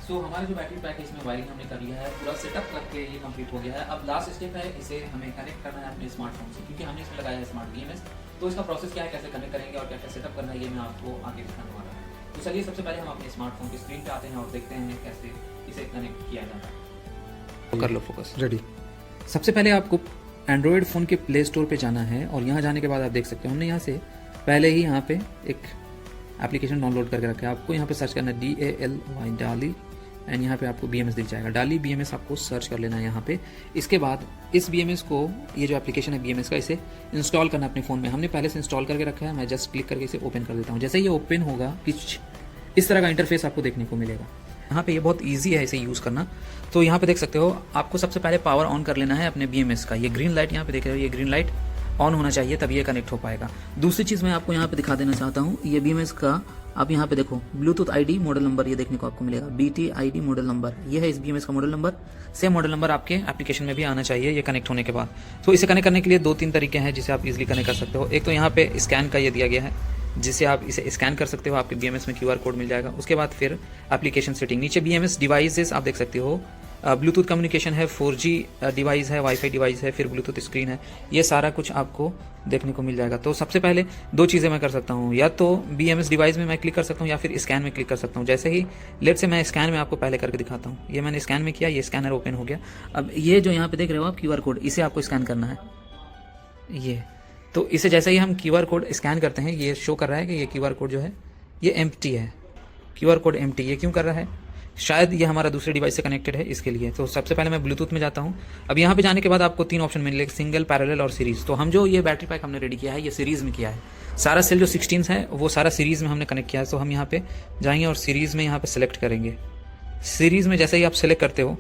सो हमारा जो बैटरी पैक है इसमें वायरिंग हमने कर लिया है, पूरा सेटअप करके ये कंप्लीट हो गया है। अब लास्ट स्टेप है, इसे हमें कनेक्ट करना है अपने स्मार्टफोन से, क्योंकि हमने इसमें लगाया है स्मार्ट BMS। तो इसका प्रोसेस क्या है, कैसे कनेक्ट करेंगे और क्या क्या सेटअप करना है, ये मैं आपको आगे दिखाने वाला हूँ। तो चलिए सबसे पहले हम अपने स्मार्टफोन की स्क्रीन पे आते हैं और देखते हैं कैसे इसे कनेक्ट किया जाता है। कर लो फोकस, रेडी। सबसे पहले आपको एंड्रॉयड फ़ोन के प्ले स्टोर पे जाना है और यहाँ जाने के बाद आप देख सकते हो हमने यहाँ से पहले ही यहाँ पे एक एप्लीकेशन डाउनलोड करके रखा है। आपको यहाँ पे सर्च करना है DALY डाली, एंड यहाँ पे आपको BMS दिख जाएगा। डाली BMS आपको सर्च कर लेना है यहाँ पे। इसके बाद इस BMS को, ये जो एप्लीकेशन है BMS का, इसे इंस्टॉल करना अपने फ़ोन में। हमने पहले से इंस्टॉल करके रखा है, मैं जस्ट क्लिक करके इसे ओपन कर देता हूँ। जैसे ये ओपन होगा कुछ इस तरह का इंटरफेस आपको देखने को मिलेगा। यहाँ पे ये बहुत ईजी है इसे यूज़ करना। तो यहाँ पे देख सकते हो आपको सबसे पहले पावर ऑन कर लेना है अपने BMS का। ये ग्रीन लाइट यहाँ पे देख रहे हो, ये ग्रीन लाइट ऑन होना चाहिए तब ये कनेक्ट हो पाएगा। दूसरी चीज़ मैं आपको यहाँ पे दिखा देना चाहता हूँ, ये BMS का आप यहाँ पे देखो ब्लूटूथ ID मॉडल नंबर ये देखने को आपको मिलेगा, BTID मॉडल नंबर, ये है इस BMS का model number. Same model number आपके एप्लीकेशन में भी आना चाहिए ये कनेक्ट होने के बाद। तो इसे कनेक्ट करने के लिए 2-3 तरीके हैं जिसे आप इजीली कनेक्ट कर सकते हो। एक तो यहाँ पे स्कैन का ये दिया गया है, जिससे आप इसे स्कैन कर सकते हो, आपके BMS में QR कोड मिल जाएगा। उसके बाद फिर एप्लीकेशन सेटिंग, नीचे BMS डिवाइसेस आप देख सकते हो, ब्लूटूथ कम्युनिकेशन है, 4G डिवाइस है, वाईफाई डिवाइस है, फिर ब्लूटूथ स्क्रीन है, ये सारा कुछ आपको देखने को मिल जाएगा। तो सबसे पहले 2 चीज़ें मैं कर सकता हूँ, या तो BMS डिवाइस में मैं क्लिक कर सकता हूँ या फिर स्कैन में क्लिक कर सकता हूँ। जैसे ही लेट से मैं स्कैन में आपको पहले करके दिखाता हूँ। ये मैंने स्कैन में किया, ये स्कैनर ओपन हो गया। अब ये जो यहाँ पे देख रहे हो आप QR कोड, इसे आपको स्कैन करना है। ये तो इसे जैसे ही हम QR कोड स्कैन करते हैं ये शो कर रहा है कि ये QR कोड जो है ये एम्प्टी है। QR कोड एम्प्टी ये क्यों कर रहा है, शायद ये हमारा दूसरे डिवाइस से कनेक्टेड है इसके लिए। तो सबसे पहले मैं ब्लूटूथ में जाता हूँ। अब यहाँ पे जाने के बाद आपको 3 ऑप्शन मिलेंगे, सिंगल, पैरेलल और सीरीज़। तो हम जो ये बैटरी पैक हमने रेडी किया है ये सीरीज़ में किया है। सारा सेल जो 16 है वो सारा सीरीज़ में हमने कनेक्ट किया है। तो हम यहाँ पे जाएंगे और सीरीज़ में यहाँ पे सेलेक्ट करेंगे। सीरीज़ में जैसे ही आप सेलेक्ट करते हो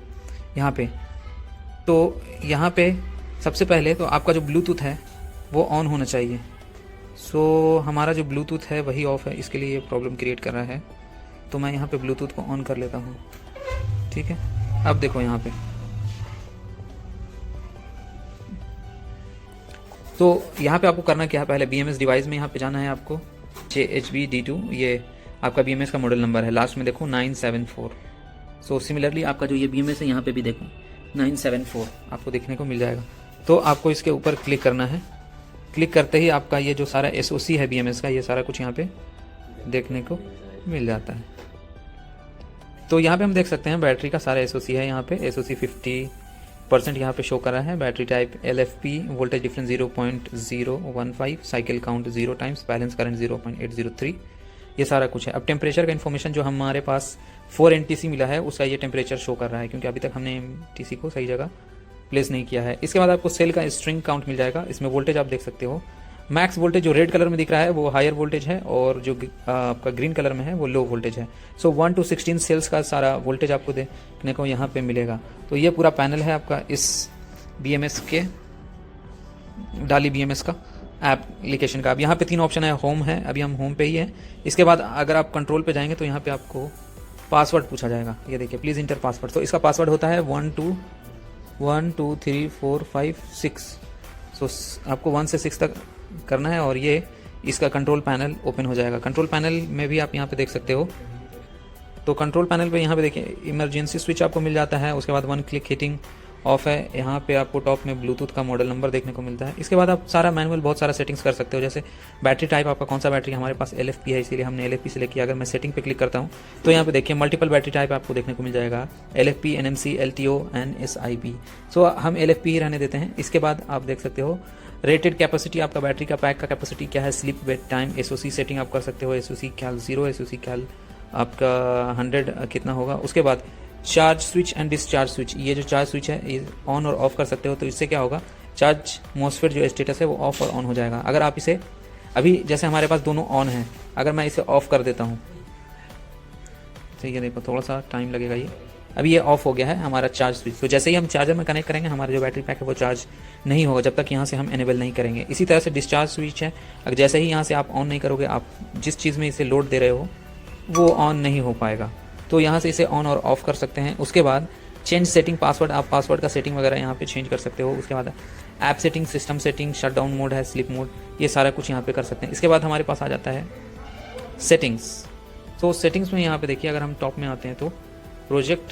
यहाँ पे, तो यहाँ पे सबसे पहले तो आपका जो ब्लूटूथ है वो ऑन होना चाहिए। सो हमारा जो ब्लूटूथ है वही ऑफ है, इसके लिए ये प्रॉब्लम क्रिएट कर रहा है। तो मैं यहाँ पे ब्लूटूथ को ऑन कर लेता हूँ, ठीक है। अब देखो यहाँ पे, तो यहाँ पे आपको करना क्या है, पहले BMS डिवाइस में यहाँ पे जाना है आपको, JHB-D2, ये आपका BMS का मॉडल नंबर है, लास्ट में देखो 974। सो सिमिलरली आपका जो ये BMS है यहाँ पे भी देखो 974 आपको देखने को मिल जाएगा। तो आपको इसके ऊपर क्लिक करना है। क्लिक करते ही आपका ये जो सारा SOC है BMS का, ये सारा कुछ यहाँ पे देखने को मिल जाता है। तो यहाँ पे हम देख सकते हैं बैटरी का सारा SOC है। यहाँ पे SOC 50% यहाँ पे शो कर रहा है। Battery type LFP, voltage difference 0.015, cycle count 0 times, balance current 0.803, ये सारा कुछ है। अब टेम्परेचर का इन्फॉर्मेशन जो हमारे पास 4 NTC मिला है उसका ये टेम्परेचर शो कर रहा है, क्योंकि अभी तक हमने NTC को सही जगह प्लेस नहीं किया है। इसके बाद आपको सेल का स्ट्रिंग काउंट मिल जाएगा। इसमें वोल्टेज आप देख सकते हो, मैक्स वोल्टेज जो रेड कलर में दिख रहा है वो हायर वोल्टेज है, और जो आपका ग्रीन कलर में है वो लो वोल्टेज है। सो 1 to 16 सेल्स का सारा वोल्टेज आपको देखने को यहाँ पे मिलेगा। तो ये पूरा पैनल है आपका इस BMS के, डाली BMS का एप्लीकेशन का। अब यहाँ पे 3 ऑप्शन है, होम है, अभी हम होम पे ही है। इसके बाद अगर आप कंट्रोल पे जाएंगे तो यहाँ पे आपको पासवर्ड पूछा जाएगा। ये देखिए, प्लीज़ इंटर पासवर्ड। तो इसका पासवर्ड होता है 1 2 3 4 5 6। सो आपको 1 से 6 तक करना है, और ये इसका कंट्रोल पैनल ओपन हो जाएगा। कंट्रोल पैनल में भी आप यहाँ पे देख सकते हो तो कंट्रोल पैनल पे यहाँ पे देखिए इमरजेंसी स्विच आपको मिल जाता है, उसके बाद 1 क्लिक हीटिंग ऑफ है, यहाँ पे आपको टॉप में ब्लूटूथ का मॉडल नंबर देखने को मिलता है। इसके बाद आप सारा मैनुअल बहुत सारा सेटिंग्स कर सकते हो, जैसे बैटरी टाइप आपका कौन सा बैटरी, हमारे पास LFP है इसीलिए हमने LFP सेलेक्ट किया। अगर मैं सेटिंग पे क्लिक करता हूँ तो यहाँ पे देखिए मल्टीपल बैटरी टाइप आपको देखने को मिल जाएगा, LFP, NMC, LTO and SIP। सो हम LFP ही रहने देते हैं। इसके बाद आप देख सकते हो रेटेड कैपेसिटी, आपका बैटरी का पैक का कैपेसिटी क्या है, sleep wait time, SOC setting आप कर सकते हो, SOC ख्याल 0, SOC ख्याल आपका 100 कितना होगा। उसके बाद charge switch and discharge switch, ये जो चार्ज स्विच है ये ऑन और ऑफ कर सकते हो। तो इससे क्या होगा, चार्ज मॉसफेट जो स्टेटस है वो ऑफ और ऑन हो जाएगा। अगर आप इसे अभी जैसे हमारे पास दोनों ऑन है, अगर मैं इसे ऑफ कर देता हूँ, ठीक है, देखो थोड़ा सा टाइम लगेगा, ये अभी ये ऑफ हो गया है हमारा चार्ज स्विच। तो जैसे ही हम चार्जर में कनेक्ट करेंगे हमारा जो बैटरी पैक है वो चार्ज नहीं होगा जब तक यहाँ से हम एनेबल नहीं करेंगे। इसी तरह से डिस्चार्ज स्विच है, अगर जैसे ही यहाँ से आप ऑन नहीं करोगे, आप जिस चीज़ में इसे लोड दे रहे हो वो ऑन नहीं हो पाएगा। तो यहाँ से इसे ऑन और ऑफ कर सकते हैं। उसके बाद चेंज सेटिंग पासवर्ड, आप पासवर्ड का सेटिंग वगैरह यहाँ पे चेंज कर सकते हो। उसके बाद app setting, system setting, shutdown mode है, स्लीप मोड, ये सारा कुछ यहाँ पे कर सकते हैं। इसके बाद हमारे पास आ जाता है सेटिंग्स। तो सेटिंग्स में यहाँ पे देखिए, अगर हम टॉप में आते हैं तो project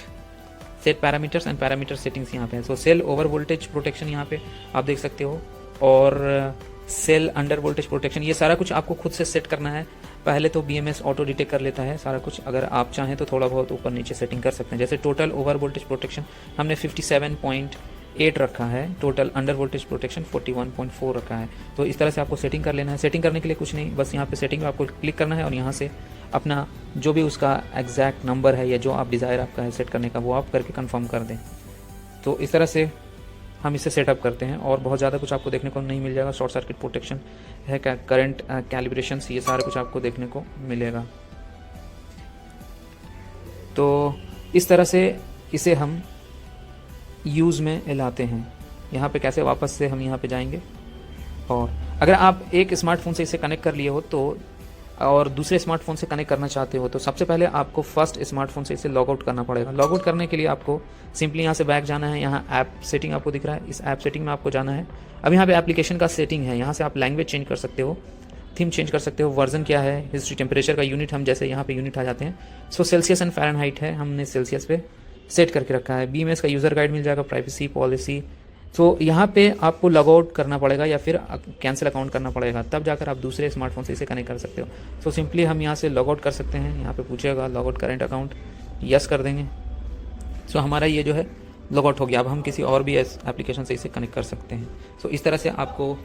set parameters and parameter settings यहाँ पे है। सो सेल ओवर वोल्टेज प्रोटेक्शन यहाँ पे आप देख सकते हो, और सेल अंडर वोल्टेज प्रोटेक्शन, ये सारा कुछ आपको खुद से सेट करना है। पहले तो BMS ऑटो डिटेक्ट कर लेता है सारा कुछ, अगर आप चाहें तो थोड़ा बहुत ऊपर नीचे सेटिंग कर सकते हैं। जैसे टोटल ओवर वोल्टेज प्रोटेक्शन हमने 57.8 रखा है, टोटल अंडर वोल्टेज प्रोटेक्शन 41.4 रखा है। तो इस तरह से आपको सेटिंग कर लेना है। सेटिंग करने के लिए कुछ नहीं, बस यहाँ पे सेटिंग में आपको क्लिक करना है और यहाँ से अपना जो भी उसका एग्जैक्ट नंबर है या जो आप डिज़ायर आपका है सेट करने का, वो आप करके कंफर्म कर दें। तो इस तरह से हम इसे सेटअप करते हैं और बहुत ज़्यादा कुछ आपको देखने को नहीं मिल जाएगा। शॉर्ट सर्किट प्रोटेक्शन है, करंट कैलिब्रेशंस, ये सारा कुछ आपको देखने को मिलेगा। तो इस तरह से इसे हम यूज़ में लाते हैं। यहाँ पे कैसे वापस से हम यहाँ पे जाएंगे, और अगर आप एक स्मार्टफोन से इसे कनेक्ट कर लिए हो तो और दूसरे स्मार्टफोन से कनेक्ट करना चाहते हो तो सबसे पहले आपको फर्स्ट स्मार्टफोन से इसे लॉग आउट करना पड़ेगा। लॉग आउट करने के लिए आपको सिंपली यहाँ से बैक जाना है। यहाँ ऐप सेटिंग आपको दिख रहा है, इस ऐप सेटिंग में आपको जाना है। अब यहाँ पे एप्लीकेशन का सेटिंग है, यहाँ से आप लैंग्वेज चेंज कर सकते हो, थीम चेंज कर सकते हो, वर्जन क्या है, हिस्ट्री, टेम्परेचर का यूनिट, हम जैसे यहाँ पे यूनिट आ जाते हैं। सो सेल्सियस एंड फ़ारेनहाइट है, हमने सेल्सियस पे सेट करके रखा है। BMS का यूज़र गाइड मिल जाएगा, प्राइवेसी पॉलिसी। तो यहाँ पे आपको लॉग आउट करना पड़ेगा या फिर कैंसिल अकाउंट करना पड़ेगा, तब जाकर आप दूसरे स्मार्टफोन से इसे कनेक्ट कर सकते हो। तो सिंपली हम यहाँ से लॉग आउट कर सकते हैं। यहाँ पे पूछेगा log out current account, yes कर देंगे। सो हमारा ये जो है लॉग आउट हो गया। अब हम किसी और भी एप्लीकेशन से इसे कनेक्ट कर सकते हैं। सो इस तरह से आपको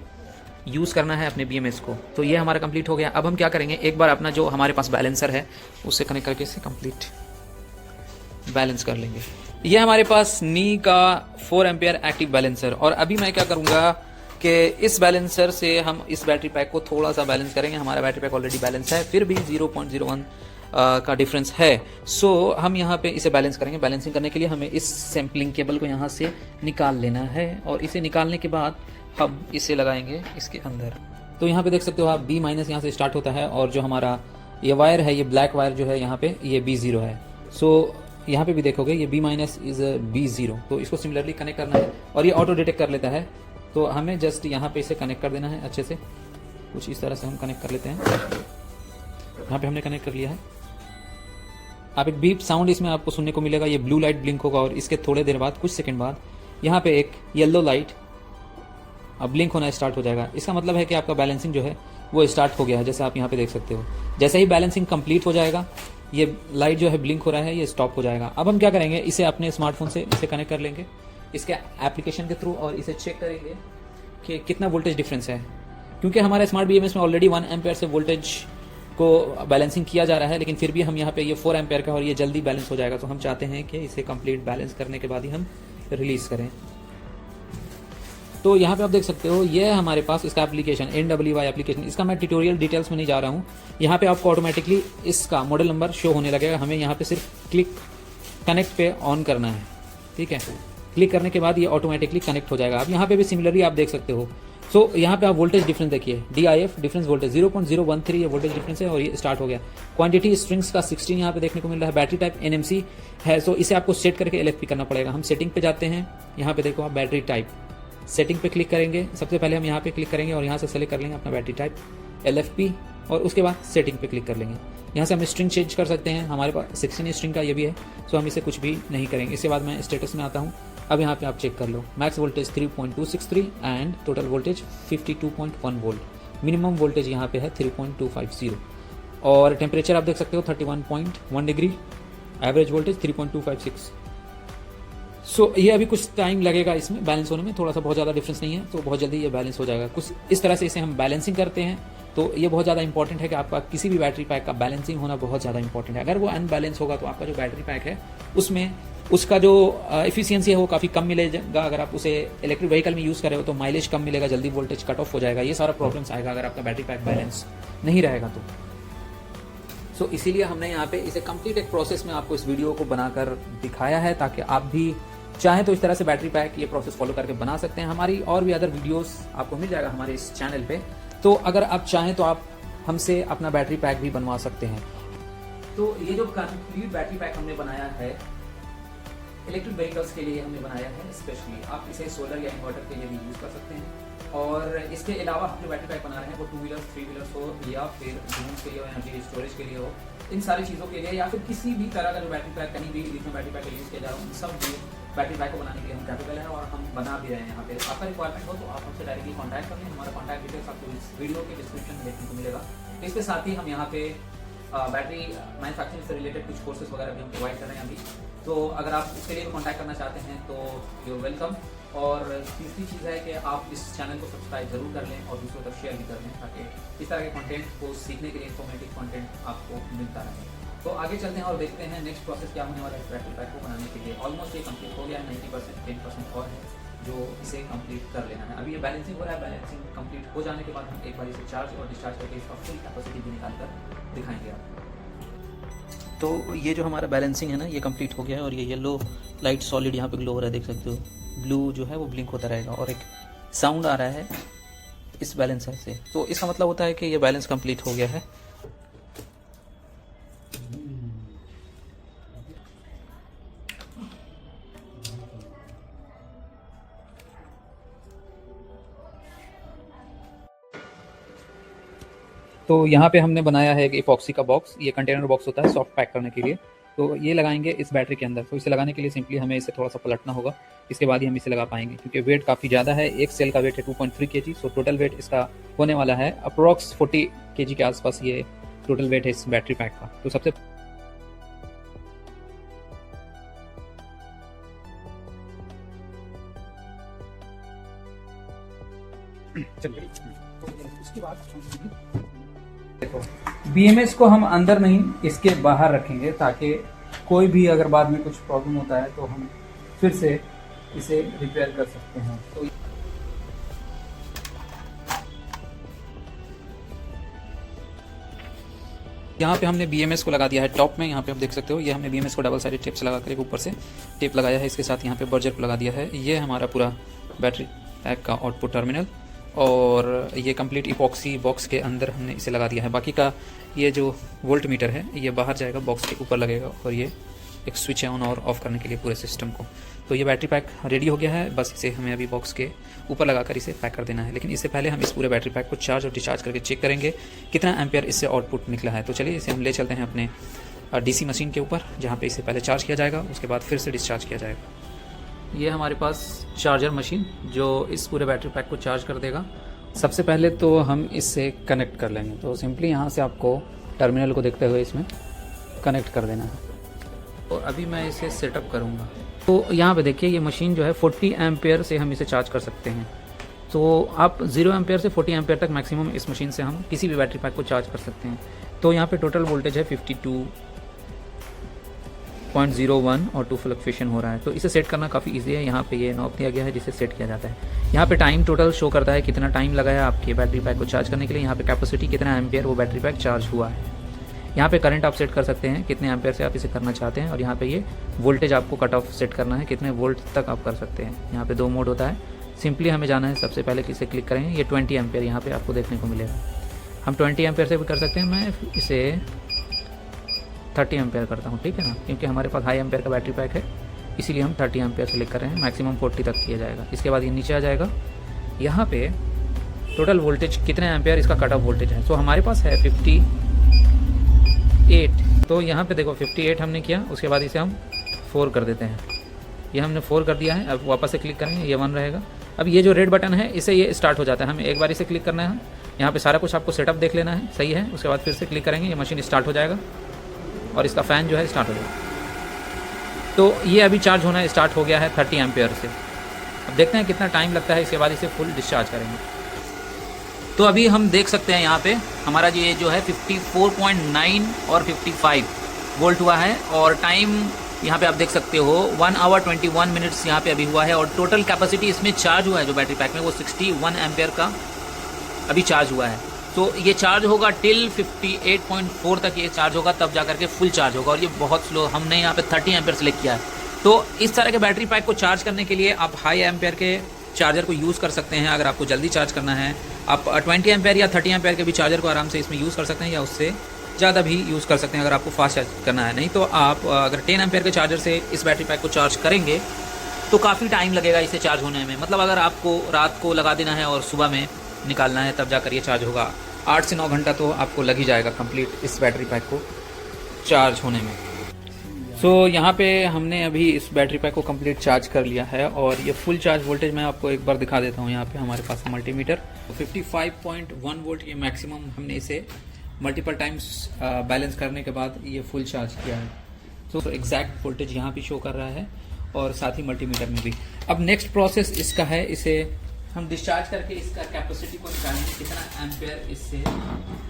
यूज़ करना है अपने BMS को। तो ये हमारा कंप्लीट हो गया। अब हम क्या करेंगे, एक बार अपना जो हमारे पास बैलेंसर है उससे कनेक्ट करके इसे कंप्लीट बैलेंस कर लेंगे। ये हमारे पास नी का 4 एम्पियर एक्टिव बैलेंसर, और अभी मैं क्या करूँगा कि इस बैलेंसर से हम इस बैटरी पैक को थोड़ा सा बैलेंस करेंगे। हमारा बैटरी पैक ऑलरेडी बैलेंस है, फिर भी 0.01 का डिफरेंस है। सो हम यहाँ पे इसे बैलेंस करेंगे। बैलेंसिंग करने के लिए हमें इस सैम्पलिंग केबल को यहाँ से निकाल लेना है, और इसे निकालने के बाद हम इसे लगाएंगे इसके अंदर। तो यहाँ पे देख सकते हो आप, B- यहाँ से स्टार्ट होता है, और जो हमारा ये वायर है, ये ब्लैक वायर जो है यहाँ पे, ये B0 है। सो यहाँ पे भी देखोगे ये B- इज B0। तो इसको सिमिलरली कनेक्ट करना है, और ये ऑटो डिटेक्ट कर लेता है। तो हमें जस्ट यहाँ पे इसे कनेक्ट कर देना है अच्छे से, कुछ इस तरह से हम कनेक्ट कर लेते हैं। यहाँ पे हमने कनेक्ट कर लिया है। आप एक बीप साउंड इसमें आपको सुनने को मिलेगा, ये ब्लू लाइट ब्लिंक होगा, और इसके थोड़े देर बाद, कुछ सेकंड बाद, यहाँ पे एक येलो लाइट अब ब्लिंक होना स्टार्ट हो जाएगा। इसका मतलब है कि आपका बैलेंसिंग जो है वो स्टार्ट हो गया है, जैसे आप यहाँ पे देख सकते हो। जैसे ही बैलेंसिंग कंप्लीट हो जाएगा, ये लाइट जो है ब्लिंक हो रहा है, ये स्टॉप हो जाएगा। अब हम क्या करेंगे, इसे अपने स्मार्टफोन से इसे कनेक्ट कर लेंगे इसके एप्लीकेशन के थ्रू, और इसे चेक करेंगे कि कितना वोल्टेज डिफरेंस है। क्योंकि हमारे स्मार्ट BMS में ऑलरेडी 1 एम्पेयर से वोल्टेज को बैलेंसिंग किया जा रहा है, लेकिन फिर भी हम यहाँ पे ये 4 एम्पेयर का, और ये जल्दी बैलेंस हो जाएगा। तो हम चाहते हैं कि इसे कंप्लीट बैलेंस करने के बाद ही हम रिलीज करें। तो यहाँ पे आप देख सकते हो, ये है हमारे पास इसका एप्लीकेशन, NWY एप्लीकेशन। इसका मैं ट्यूटोरियल डिटेल्स में नहीं जा रहा हूँ। यहाँ पे आपको ऑटोमेटिकली इसका मॉडल नंबर शो होने लगेगा। हमें यहाँ पे सिर्फ क्लिक कनेक्ट पे ऑन करना है, ठीक है। क्लिक करने के बाद ये ऑटोमेटिकली कनेक्ट हो जाएगा। अब यहाँ पे भी सिमिलरली आप देख सकते हो। सो यहाँ पे आप वोल्टेज डिफरेंस देखिए, DIF डिफरेंस वोल्टेज 0.013 ये वोल्टेज डिफरेंस है, और ये स्टार्ट हो गया। क्वांटिटी स्ट्रिंग्स का 16 यहाँ पे देखने को मिल रहा है। बैटरी टाइप NMC है, सो इसे आपको सेट करके LFP करना पड़ेगा। हम सेटिंग पे जाते हैं, यहाँ पे देखो आप बैटरी टाइप सेटिंग पे क्लिक करेंगे। सबसे पहले हम यहाँ पे क्लिक करेंगे और यहाँ से सेलेक्ट कर लेंगे अपना बैटरी टाइप LFP, और उसके बाद सेटिंग पे क्लिक कर लेंगे। यहाँ से हम स्ट्रिंग चेंज कर सकते हैं, हमारे पास 16 स्ट्रिंग का ये भी है, सो हम इसे कुछ भी नहीं करेंगे। इसके बाद मैं स्टेटस में आता हूँ। अब यहाँ पे आप चेक कर लो, max voltage 3.263 and total voltage 52.1 volt, minimum voltage यहाँ पे है 3.250 और टेम्परेचर आप देख सकते हो 31.1 डिग्री, एवरेज वोल्टेज 3.256। सो ये अभी कुछ टाइम लगेगा इसमें बैलेंस होने में, थोड़ा सा बहुत ज़्यादा डिफरेंस नहीं है, तो बहुत जल्दी ये बैलेंस हो जाएगा। कुछ इस तरह से इसे हम बैलेंसिंग करते हैं। तो ये बहुत ज़्यादा इंपॉर्टेंट है कि आपका किसी भी बैटरी पैक का बैलेंसिंग होना बहुत ज़्यादा इंपॉर्टेंट है। अगर वो अनबैलेंस होगा तो आपका जो बैटरी पैक है उसमें उसका जो एफिशिएंसी है वो काफ़ी कम मिलेगा। अगर आप उसे इलेक्ट्रिक व्हीकल में यूज़ कर रहे हो तो माइलेज कम मिलेगा, जल्दी वोल्टेज कट ऑफ हो जाएगा, ये सारा प्रॉब्लम्स आएगा अगर आपका बैटरी पैक बैलेंस नहीं रहेगा तो। सो इसीलिए हमने यहाँ पे इसे कंप्लीट एक प्रोसेस में आपको इस वीडियो को बनाकर दिखाया है, ताकि आप भी चाहें तो इस तरह से बैटरी पैक ये प्रोसेस फॉलो करके बना सकते हैं। हमारी और भी अदर वीडियोस आपको मिल जाएगा हमारे इस चैनल पे, तो अगर आप चाहें तो आप हमसे अपना बैटरी पैक भी बनवा सकते हैं। तो ये जो कंप्लीट बैटरी पैक हमने बनाया है इलेक्ट्रिक व्हीकल्स के लिए हमने बनाया है स्पेशली, आप इसे सोलर या इन्वर्टर के लिए भी यूज़ कर सकते हैं। और इसके अलावा हम जो बैटरी पैक बना रहे हैं वो 2 व्हीलर्स 3 व्हीलर्स हो या फिर ड्रोन्स के लिए हो, एनर्जी स्टोरेज के लिए हो, इन सारी चीज़ों के लिए, या फिर किसी भी तरह का जो बैटरी पैक कहीं भी लिथियम बैटरी पैक यूज़ किया जा रहा है, उन सब भी बैटरी पैक को बनाने के लिए हम कैपेबल हैं और हम बना भी रहे हैं। यहाँ पे आपका रिक्वायरमेंट हो तो आप हमसे डायरेक्टली कॉन्टैक्ट कर लें, हमारा कॉन्टैक्ट डिटेल्स आपको इस वीडियो के डिस्क्रिप्शन में देखने को मिलेगा। इसके साथ ही हम यहाँ पे बैटरी मैन्युफैक्चरिंग से रिलेटेड कुछ कोर्सेज वगैरह भी हम प्रोवाइड कर रहे हैं अभी, तो अगर आप उसके लिए कॉन्टैक्ट करना चाहते हैं तो यू वेलकम। और तीसरी चीज़ है कि आप इस चैनल को सब्सक्राइब जरूर कर लें और दूसरों तक शेयर भी कर लें, ताकि इस तरह के कंटेंट को सीखने के लिए इन्फॉर्मेटिव कंटेंट आपको मिलता रहे। तो आगे चलते हैं और देखते हैं नेक्स्ट प्रोसेस क्या होने वाला है बैटरी पैक को बनाने के लिए। ऑलमोस्ट ये कंप्लीट हो गया है, 90% 10% और है जो इसे कंप्लीट कर लेना है। अभी ये बैलेंसिंग हो रहा है, बैलेंसिंग कंप्लीट हो जाने के बाद हम एक बार इसे चार्ज और डिस्चार्ज करके इसका फुल कैपेसिटी भी निकाल कर दिखाएंगे आपको। तो ये जो हमारा बैलेंसिंग है ना ये कंप्लीट हो गया है और ये येलो लाइट सॉलिड यहाँ पे ग्लो हो रहा है, देख सकते हो, ब्लू जो है वो ब्लिंक होता रहेगा और एक साउंड आ रहा है इस बैलेंसर से, तो इसका मतलब होता है कि ये बैलेंस कंप्लीट हो गया है। तो यहाँ पे हमने बनाया है एक इपॉक्सी का बॉक्स, ये कंटेनर बॉक्स होता है सॉफ्ट पैक करने के लिए, तो ये लगाएंगे इस बैटरी के अंदर। तो इसे लगाने के लिए सिंपली हमें इसे थोड़ा सा पलटना होगा, इसके बाद ही हम इसे लगा पाएंगे, क्योंकि वेट काफ़ी ज़्यादा है, एक सेल का वेट है 2.3 kg, सो टोटल वेट इसका होने वाला है अप्रॉक्स 40 kg के आसपास, ये टोटल वेट है इस बैटरी पैक का। तो सबसे उसके बाद देखो BMS को हम अंदर नहीं इसके बाहर रखेंगे, ताकि कोई भी अगर बाद में कुछ प्रॉब्लम होता है तो हम फिर से इसे रिपेयर कर सकते हैं। तो यहाँ पे हमने BMS को लगा दिया है टॉप में, यहाँ पे आप देख सकते हो, ये हमने BMS को डबल साइडेड टेप से लगा कर एक ऊपर से टेप लगाया है, इसके साथ यहाँ पे बर्जर को लगा दिया है। ये हमारा पूरा बैटरी पैक का आउटपुट टर्मिनल, और ये कंप्लीट इपॉक्सी बॉक्स के अंदर हमने इसे लगा दिया है। बाकी का ये जो वोल्ट मीटर है ये बाहर जाएगा, बॉक्स के ऊपर लगेगा, और ये एक स्विच है ऑन और ऑफ करने के लिए पूरे सिस्टम को। तो ये बैटरी पैक रेडी हो गया है, बस इसे हमें अभी बॉक्स के ऊपर लगाकर इसे पैक कर देना है। लेकिन इससे पहले हम इस पूरे बैटरी पैक को चार्ज और डिस्चार्ज करके चेक करेंगे कितना एम्पियर इससे आउटपुट निकला है। तो चलिए इसे हम ले चलते हैं अपने DC मशीन के ऊपर, जहाँ पे इसे पहले चार्ज किया जाएगा, उसके बाद फिर से डिस्चार्ज किया जाएगा। ये हमारे पास चार्जर मशीन जो इस पूरे बैटरी पैक को चार्ज कर देगा। सबसे पहले तो हम इससे कनेक्ट कर लेंगे, तो सिंपली यहाँ से आपको टर्मिनल को देखते हुए इसमें कनेक्ट कर देना है। और अभी मैं इसे सेटअप करूँगा। तो यहाँ पे देखिए ये मशीन जो है 40 एम्पेयर से हम इसे चार्ज कर सकते हैं। तो आप 0 एम्पेयर से 40 एम्पेयर तक मैक्सिमम इस मशीन से हम किसी भी बैटरी पैक को चार्ज कर सकते हैं। तो यहाँ पे टोटल वोल्टेज है 52.01 और 2 फ्लक्चुएशन हो रहा है। तो इसे सेट करना काफ़ी ईजी है, यहाँ पे ये नॉब दिया गया है जिसे सेट किया जाता है। यहाँ पे टाइम टोटल शो करता है कितना टाइम लगा है आपके बैटरी पैक को चार्ज करने के लिए, यहाँ पे कैपेसिटी कितना एम्पेयर वो बैटरी पैक चार्ज हुआ है। यहाँ पे करंट आप सेट कर सकते हैं कितने एम्पेयर से आप इसे करना चाहते हैं, और यहाँ पे ये वोल्टेज आपको कट ऑफ सेट करना है कितने वोल्ट तक आप कर सकते हैं। यहाँ पे 2 मोड होता है, सिंपली हमें जाना है, सबसे पहले किसे क्लिक करेंगे, ये 20 एम्पेयर यहाँ पे आपको देखने को मिलेगा। हम 20 एम्पेयर से भी कर सकते हैं, मैं इसे 30 एम्पेयर करता हूँ, ठीक है ना, क्योंकि हमारे पास हाई एम्पेयर का बैटरी पैक है, इसीलिए हम 30 एम्पेयर सेलेक्ट कर रहे हैं। मैक्सिमम 40 तक किया जाएगा। इसके बाद ये नीचे आ जाएगा, यहाँ पे टोटल वोल्टेज कितने एम्पेयर इसका कट ऑफ वोल्टेज है। सो हमारे पास है 58। तो यहाँ पे देखो 58 हमने किया, उसके बाद इसे हम 4 कर देते हैं। ये हमने 4 कर दिया है। अब वापस से क्लिक करेंगे, ये 1 रहेगा। अब ये जो रेड बटन है इसे ये स्टार्ट हो जाता है, हमें एक बार इसे क्लिक करना है। यहाँ पे सारा कुछ आपको सेटअप देख लेना है, सही है। उसके बाद फिर से क्लिक करेंगे, ये मशीन स्टार्ट हो जाएगा और इसका फ़ैन जो है स्टार्ट हो जाएगा। तो ये अभी चार्ज होना स्टार्ट हो गया है 30 एम्पेयर से। अब देखते हैं कितना टाइम लगता है, इसके बाद इसे फुल डिस्चार्ज करेंगे। तो अभी हम देख सकते हैं यहाँ पे हमारा ये जो है 54.9 और 55 वोल्ट हुआ है, और टाइम यहाँ पे आप देख सकते हो 1 आवर 21 मिनट्स यहाँ पे अभी हुआ है। और टोटल कैपेसिटी इसमें चार्ज हुआ है जो बैटरी पैक में, वो 61 एम्पेयर का अभी चार्ज हुआ है। तो ये चार्ज होगा टिल 58.4 तक ये चार्ज होगा, तब जा करके फुल चार्ज होगा। और ये बहुत स्लो, हमने यहाँ पे 30 एम्पेयर सेलेक्ट किया है। तो इस तरह के बैटरी पैक को चार्ज करने के लिए आप हाई एम्पेयर के चार्जर को यूज़ कर सकते हैं। अगर आपको जल्दी चार्ज करना है, आप 20 एम्पेयर या 30 एम्पेयर के भी चार्जर को आराम से इसमें यूज़ कर सकते हैं, या उससे ज़्यादा भी यूज़ कर सकते हैं अगर आपको फास्ट चार्ज करना है। नहीं तो आप अगर 10 एम्पेयर के चार्जर से इस बैटरी पैक को चार्ज करेंगे तो काफ़ी टाइम लगेगा इसे चार्ज होने में। मतलब अगर आपको रात को लगा देना है और सुबह में निकालना है तब जाकर ये चार्ज होगा। 8 से 9 घंटा तो आपको लग ही जाएगा कंप्लीट इस बैटरी पैक को चार्ज होने में। सो यहाँ पे हमने अभी इस बैटरी पैक को कंप्लीट चार्ज कर लिया है, और ये फुल चार्ज वोल्टेज मैं आपको एक बार दिखा देता हूँ। यहाँ पे हमारे पास मल्टीमीटर 55.1 वोल्ट ये मैक्सिमम हमने इसे मल्टीपल टाइम्स बैलेंस करने के बाद ये फुल चार्ज किया है। तो एग्जैक्ट वोल्टेज यहाँ भी शो कर रहा है और साथ ही मल्टीमीटर में भी। अब नेक्स्ट प्रोसेस इसका है, इसे हम डिस्चार्ज करके इसका कैपेसिटी को निकालेंगे, कितना एम्पेयर इससे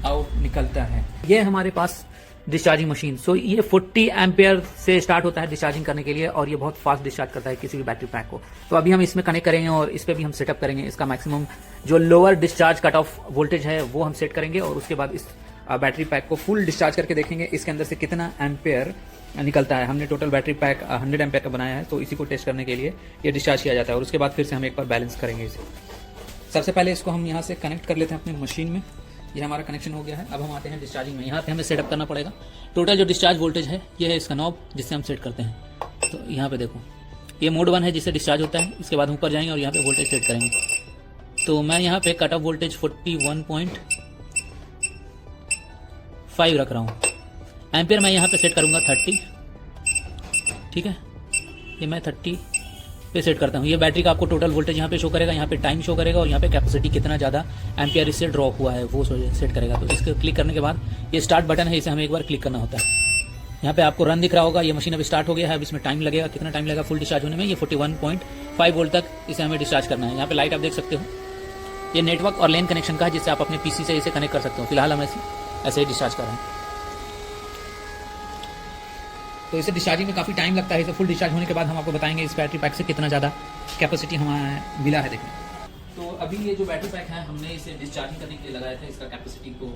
आउट निकलता है। ये हमारे पास डिस्चार्जिंग मशीन। सो ये 40 एम्पेयर से स्टार्ट होता है डिस्चार्जिंग करने के लिए, और ये बहुत फास्ट डिस्चार्ज करता है किसी भी बैटरी पैक को। तो अभी हम इसमें कनेक्ट करेंगे और इस पर भी हम सेटअप करेंगे। इसका मैक्सिमम जो lower discharge cut off voltage है वो हम सेट करेंगे, और उसके बाद इस बैटरी पैक को फुल डिस्चार्ज करके देखेंगे इसके अंदर से कितना एम्पेयर निकलता है। हमने टोटल बैटरी पैक 100 एम्पेयर का बनाया है, तो इसी को टेस्ट करने के लिए ये डिस्चार्ज किया जाता है, और उसके बाद फिर से हम एक बार बैलेंस करेंगे इसे। सबसे पहले इसको हम यहाँ से कनेक्ट कर लेते हैं अपनी मशीन में। ये हमारा कनेक्शन हो गया है। अब हम आते हैं डिस्चार्जिंग में। यहाँ पे हमें सेटअप करना पड़ेगा टोटल जो डिस्चार्ज वोल्टेज है। ये है इसका नॉब जिससे हम सेट करते हैं। तो यहाँ पे देखो ये मोड 1 है जिससे डिस्चार्ज होता है। इसके बाद ऊपर जाएंगे और यहाँ पे वोल्टेज सेट करेंगे। तो मैं यहाँ पे कट ऑफ वोल्टेज 41.5 रख रहा हूँ। एम्पेयर मैं यहाँ पे सेट करूँगा 30। ठीक है, ये मैं 30 पे सेट करता हूँ। ये बैटरी का आपको टोटल वोल्टेज यहाँ पे शो करेगा, यहाँ पे टाइम शो करेगा, और यहाँ पे कैपेसिटी कितना ज़्यादा एम्पियर इससे ड्रॉप हुआ है वो सेट करेगा। तो इसको क्लिक करने के बाद ये स्टार्ट बटन है, इसे हमें एक बार क्लिक करना होता है। यहाँ पे आपको रन दिख रहा होगा। ये मशीन अभी स्टार्ट हो गया है। अब इसमें टाइम लगेगा, कितना टाइम लगेगा फुल डिस्चार्ज होने में। ये 41.5 वोल्ट तक इसे हमें डिस्चार्ज करना है। यहाँ पे लाइट आप देख सकते हो, ये नेटवर्क और लेन कनेक्शन का है जिससे आप अपने पीसी से इसे कनेक्ट कर सकते हो। फिलहाल हम ऐसे ही डिस्चार्ज कर रहे हैं। तो इसे डिस्चार्जिंग में काफ़ी टाइम लगता है। इसे फुल डिस्चार्ज होने के बाद हम आपको बताएंगे इस बैटरी पैक से कितना ज़्यादा कैपेसिटी हमें मिला है। देखिए, तो अभी ये जो बैटरी पैक है हमने इसे डिस्चार्जिंग करने के लिए लगाया था, इसका कैपेसिटी को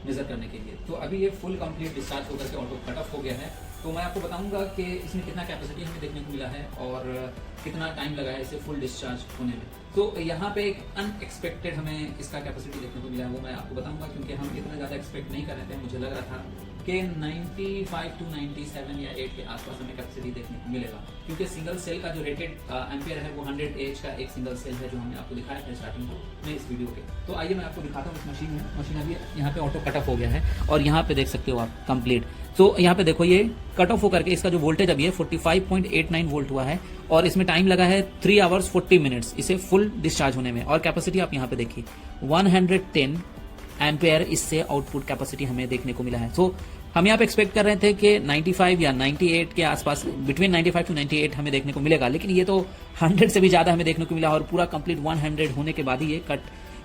मेजर करने के लिए। तो अभी ये फुल कंप्लीट डिस्चार्ज होकर के ऑटो कट ऑफ हो गया है। तो मैं आपको बताऊंगा कि इसमें कितना कैपेसिटी हमें देखने को मिला है और कितना टाइम लगा है इसे फुल डिस्चार्ज होने में। तो यहाँ पे एक अनएक्सपेक्टेड हमें इसका कैपेसिटी देखने को मिला है, वो मैं आपको बताऊंगा, क्योंकि हम इतना ज़्यादा एक्सपेक्ट नहीं कर रहे थे। मुझे लग रहा था कि 95 to 97 या 8 के आसपास हमें कैपेसिटी देखने को मिलेगा, क्योंकि सिंगल सेल का जो रेटेड एम्पियर है वो 100 एच का एक सिंगल सेल है, जो हमने आपको दिखाया था स्टार्टिंग में इस वीडियो के। तो आइए मैं आपको दिखाता हूँ इस मशीन में। मशीन अभी यहाँ पे ऑटो कट ऑफ हो गया है, और यहाँ पे देख सकते हो आप कंप्लीट। तो यहाँ पे देखो ये कट ऑफ होकर के इसका जो वोल्टेज अभी है 45.89 वोल्ट हुआ है, और इसमें टाइम लगा है 3 आवर्स 40 मिनट्स इसे फुल डिस्चार्ज होने में। और कैपेसिटी आप यहाँ पे देखिए 110 एम्पेयर इससे आउटपुट कैपेसिटी हमें देखने को मिला है। तो हम यहाँ पे एक्सपेक्ट कर रहे थे कि 95 या 98 के आसपास, बिटवीन 95 to 98 हमें देखने को मिलेगा, लेकिन ये तो 100 से भी ज़्यादा हमें देखने को मिला, और पूरा कंप्लीट 100 होने के बाद ही ये कट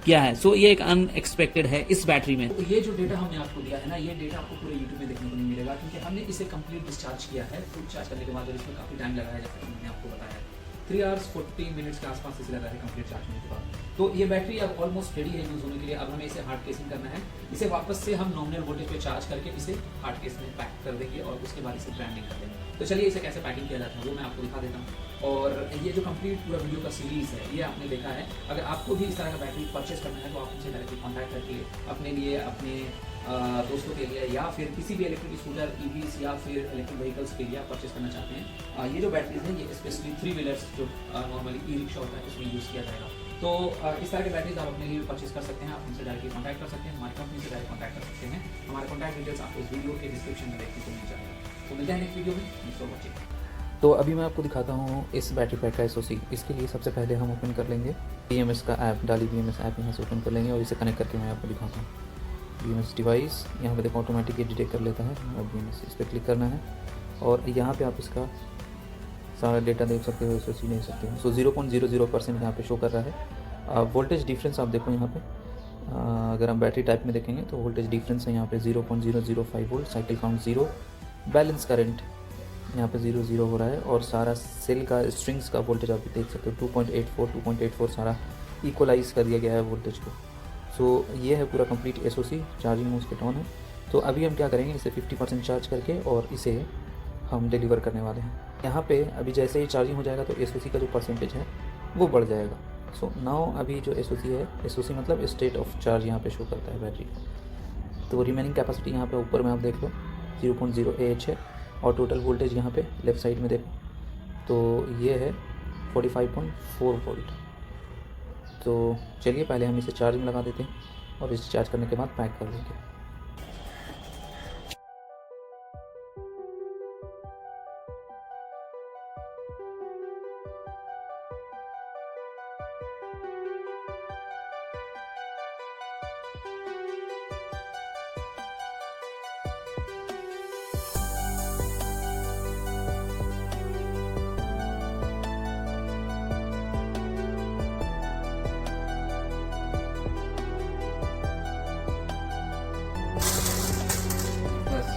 किया है। सो ये एक अनएक्सपेक्टेड है इस बैटरी में। तो ये जो डेटा हमने आपको दिया है ना, ये डेटा आपको पूरे यूट्यूब में देखने को नहीं मिलेगा, क्योंकि हमने इसे कंप्लीट डिस्चार्ज किया है। फुल चार्ज करने के बाद और इसमें काफ़ी टाइम लगा है, जैसे मैंने आपको बताया 3 आवर्स 40 मिनट्स के आसपास इसे लगा है कंप्लीट चार्ज होने के बाद। तो ये बैटरी अब ऑलमोस्ट रेडी है यूज़ होने के लिए। अब हमें इसे हार्ड केसिंग करना है। इसे वापस से हम नॉमिनल वोल्टेज पे चार्ज करके इसे हार्ड केस में पैक कर देंगे, और उसके बाद इसे ब्रांडिंग कर देंगे। तो चलिए इसे कैसे पैकिंग किया जाता है वो मैं आपको दिखा देता हूँ। और ये जो कंप्लीट पूरा वीडियो का सीरीज़ है ये आपने देखा है। अगर आपको भी इस तरह का बैटरी परचेस करना है तो आप मुझसे डायरेक्टली कॉन्टैक्ट करके अपने लिए, अपने दोस्तों के लिए, या फिर किसी भी इलेक्ट्रिक स्कूटर, ईवीज या फिर इलेक्ट्रिक व्हीकल्स के लिए आप परचेस करना चाहते हैं। ये जो बैटरीज है ये स्पेशली 3 व्हीलर्स जो नॉर्मली ई रिक्शा होता है उसमें यूज़ किया जाएगा। तो इस तरह के बैटरीज आप अपने लिए परचेज कर सकते हैं, आप हमसे डायरेक्टली कॉन्टैक्ट कर सकते हैं, हमारी कंपनी से डायरेक्ट कॉन्टैक्ट कर सकते हैं। हमारा कॉन्टैक्ट डिटेल्स आपको इस वीडियो के डिस्क्रिप्शन में देखने को मिल जाएगा। तो मिलते हैं नेक्स्ट वीडियो में, थैंक्स फॉर वॉचिंग। तो अभी मैं आपको दिखाता हूँ इस बैटरी पैक का SOC। इसके लिए सबसे पहले हम ओपन कर लेंगे BMS का ऐप, डाली BMS ऐप यहाँ से ओपन कर लेंगे और इसे कनेक्ट करके मैं आपको दिखाता हूँ। BMS डिवाइस यहाँ पे देखो ऑटोमेटिक ये डिटेक्ट कर लेता है और BMS इस पर क्लिक करना है और यहाँ पे आप इसका सारा डेटा देख सकते हो, SOC देख सकते हो। सो 0.00% यहाँ पे शो कर रहा है। वोल्टेज डिफरेंस आप देखो यहाँ पे, अगर हम बैटरी टाइप में देखेंगे तो वोल्टेज डिफरेंस है यहाँ पे 0.005 volt, cycle count 0, balance current यहाँ पे 0 हो रहा है और सारा सेल का स्ट्रिंग्स का वोल्टेज आप देख सकते हो 2.84 सारा इक्वलाइज कर दिया गया है वोल्टेज को। सो ये है पूरा complete SOC, charging MOSFET on है। तो अभी हम क्या करेंगे, इसे 50% चार्ज करके और इसे हम डिलीवर करने वाले हैं। यहाँ पे अभी जैसे ही चार्जिंग हो जाएगा तो SOC का जो परसेंटेज है वो बढ़ जाएगा। सो नाउ अभी जो SOC है, SOC मतलब स्टेट ऑफ चार्ज यहाँ पे शो करता है बैटरी का। तो रिमेनिंग कैपेसिटी यहाँ पे ऊपर में आप देख लो 0.0 AH है और टोटल वोल्टेज यहाँ पे लेफ़्ट साइड में देखो तो ये है 45.4 वोल्ट। तो चलिए पहले हम इसे चार्ज में लगा देते हैं और इसे चार्ज करने के बाद पैक कर देंगे। बस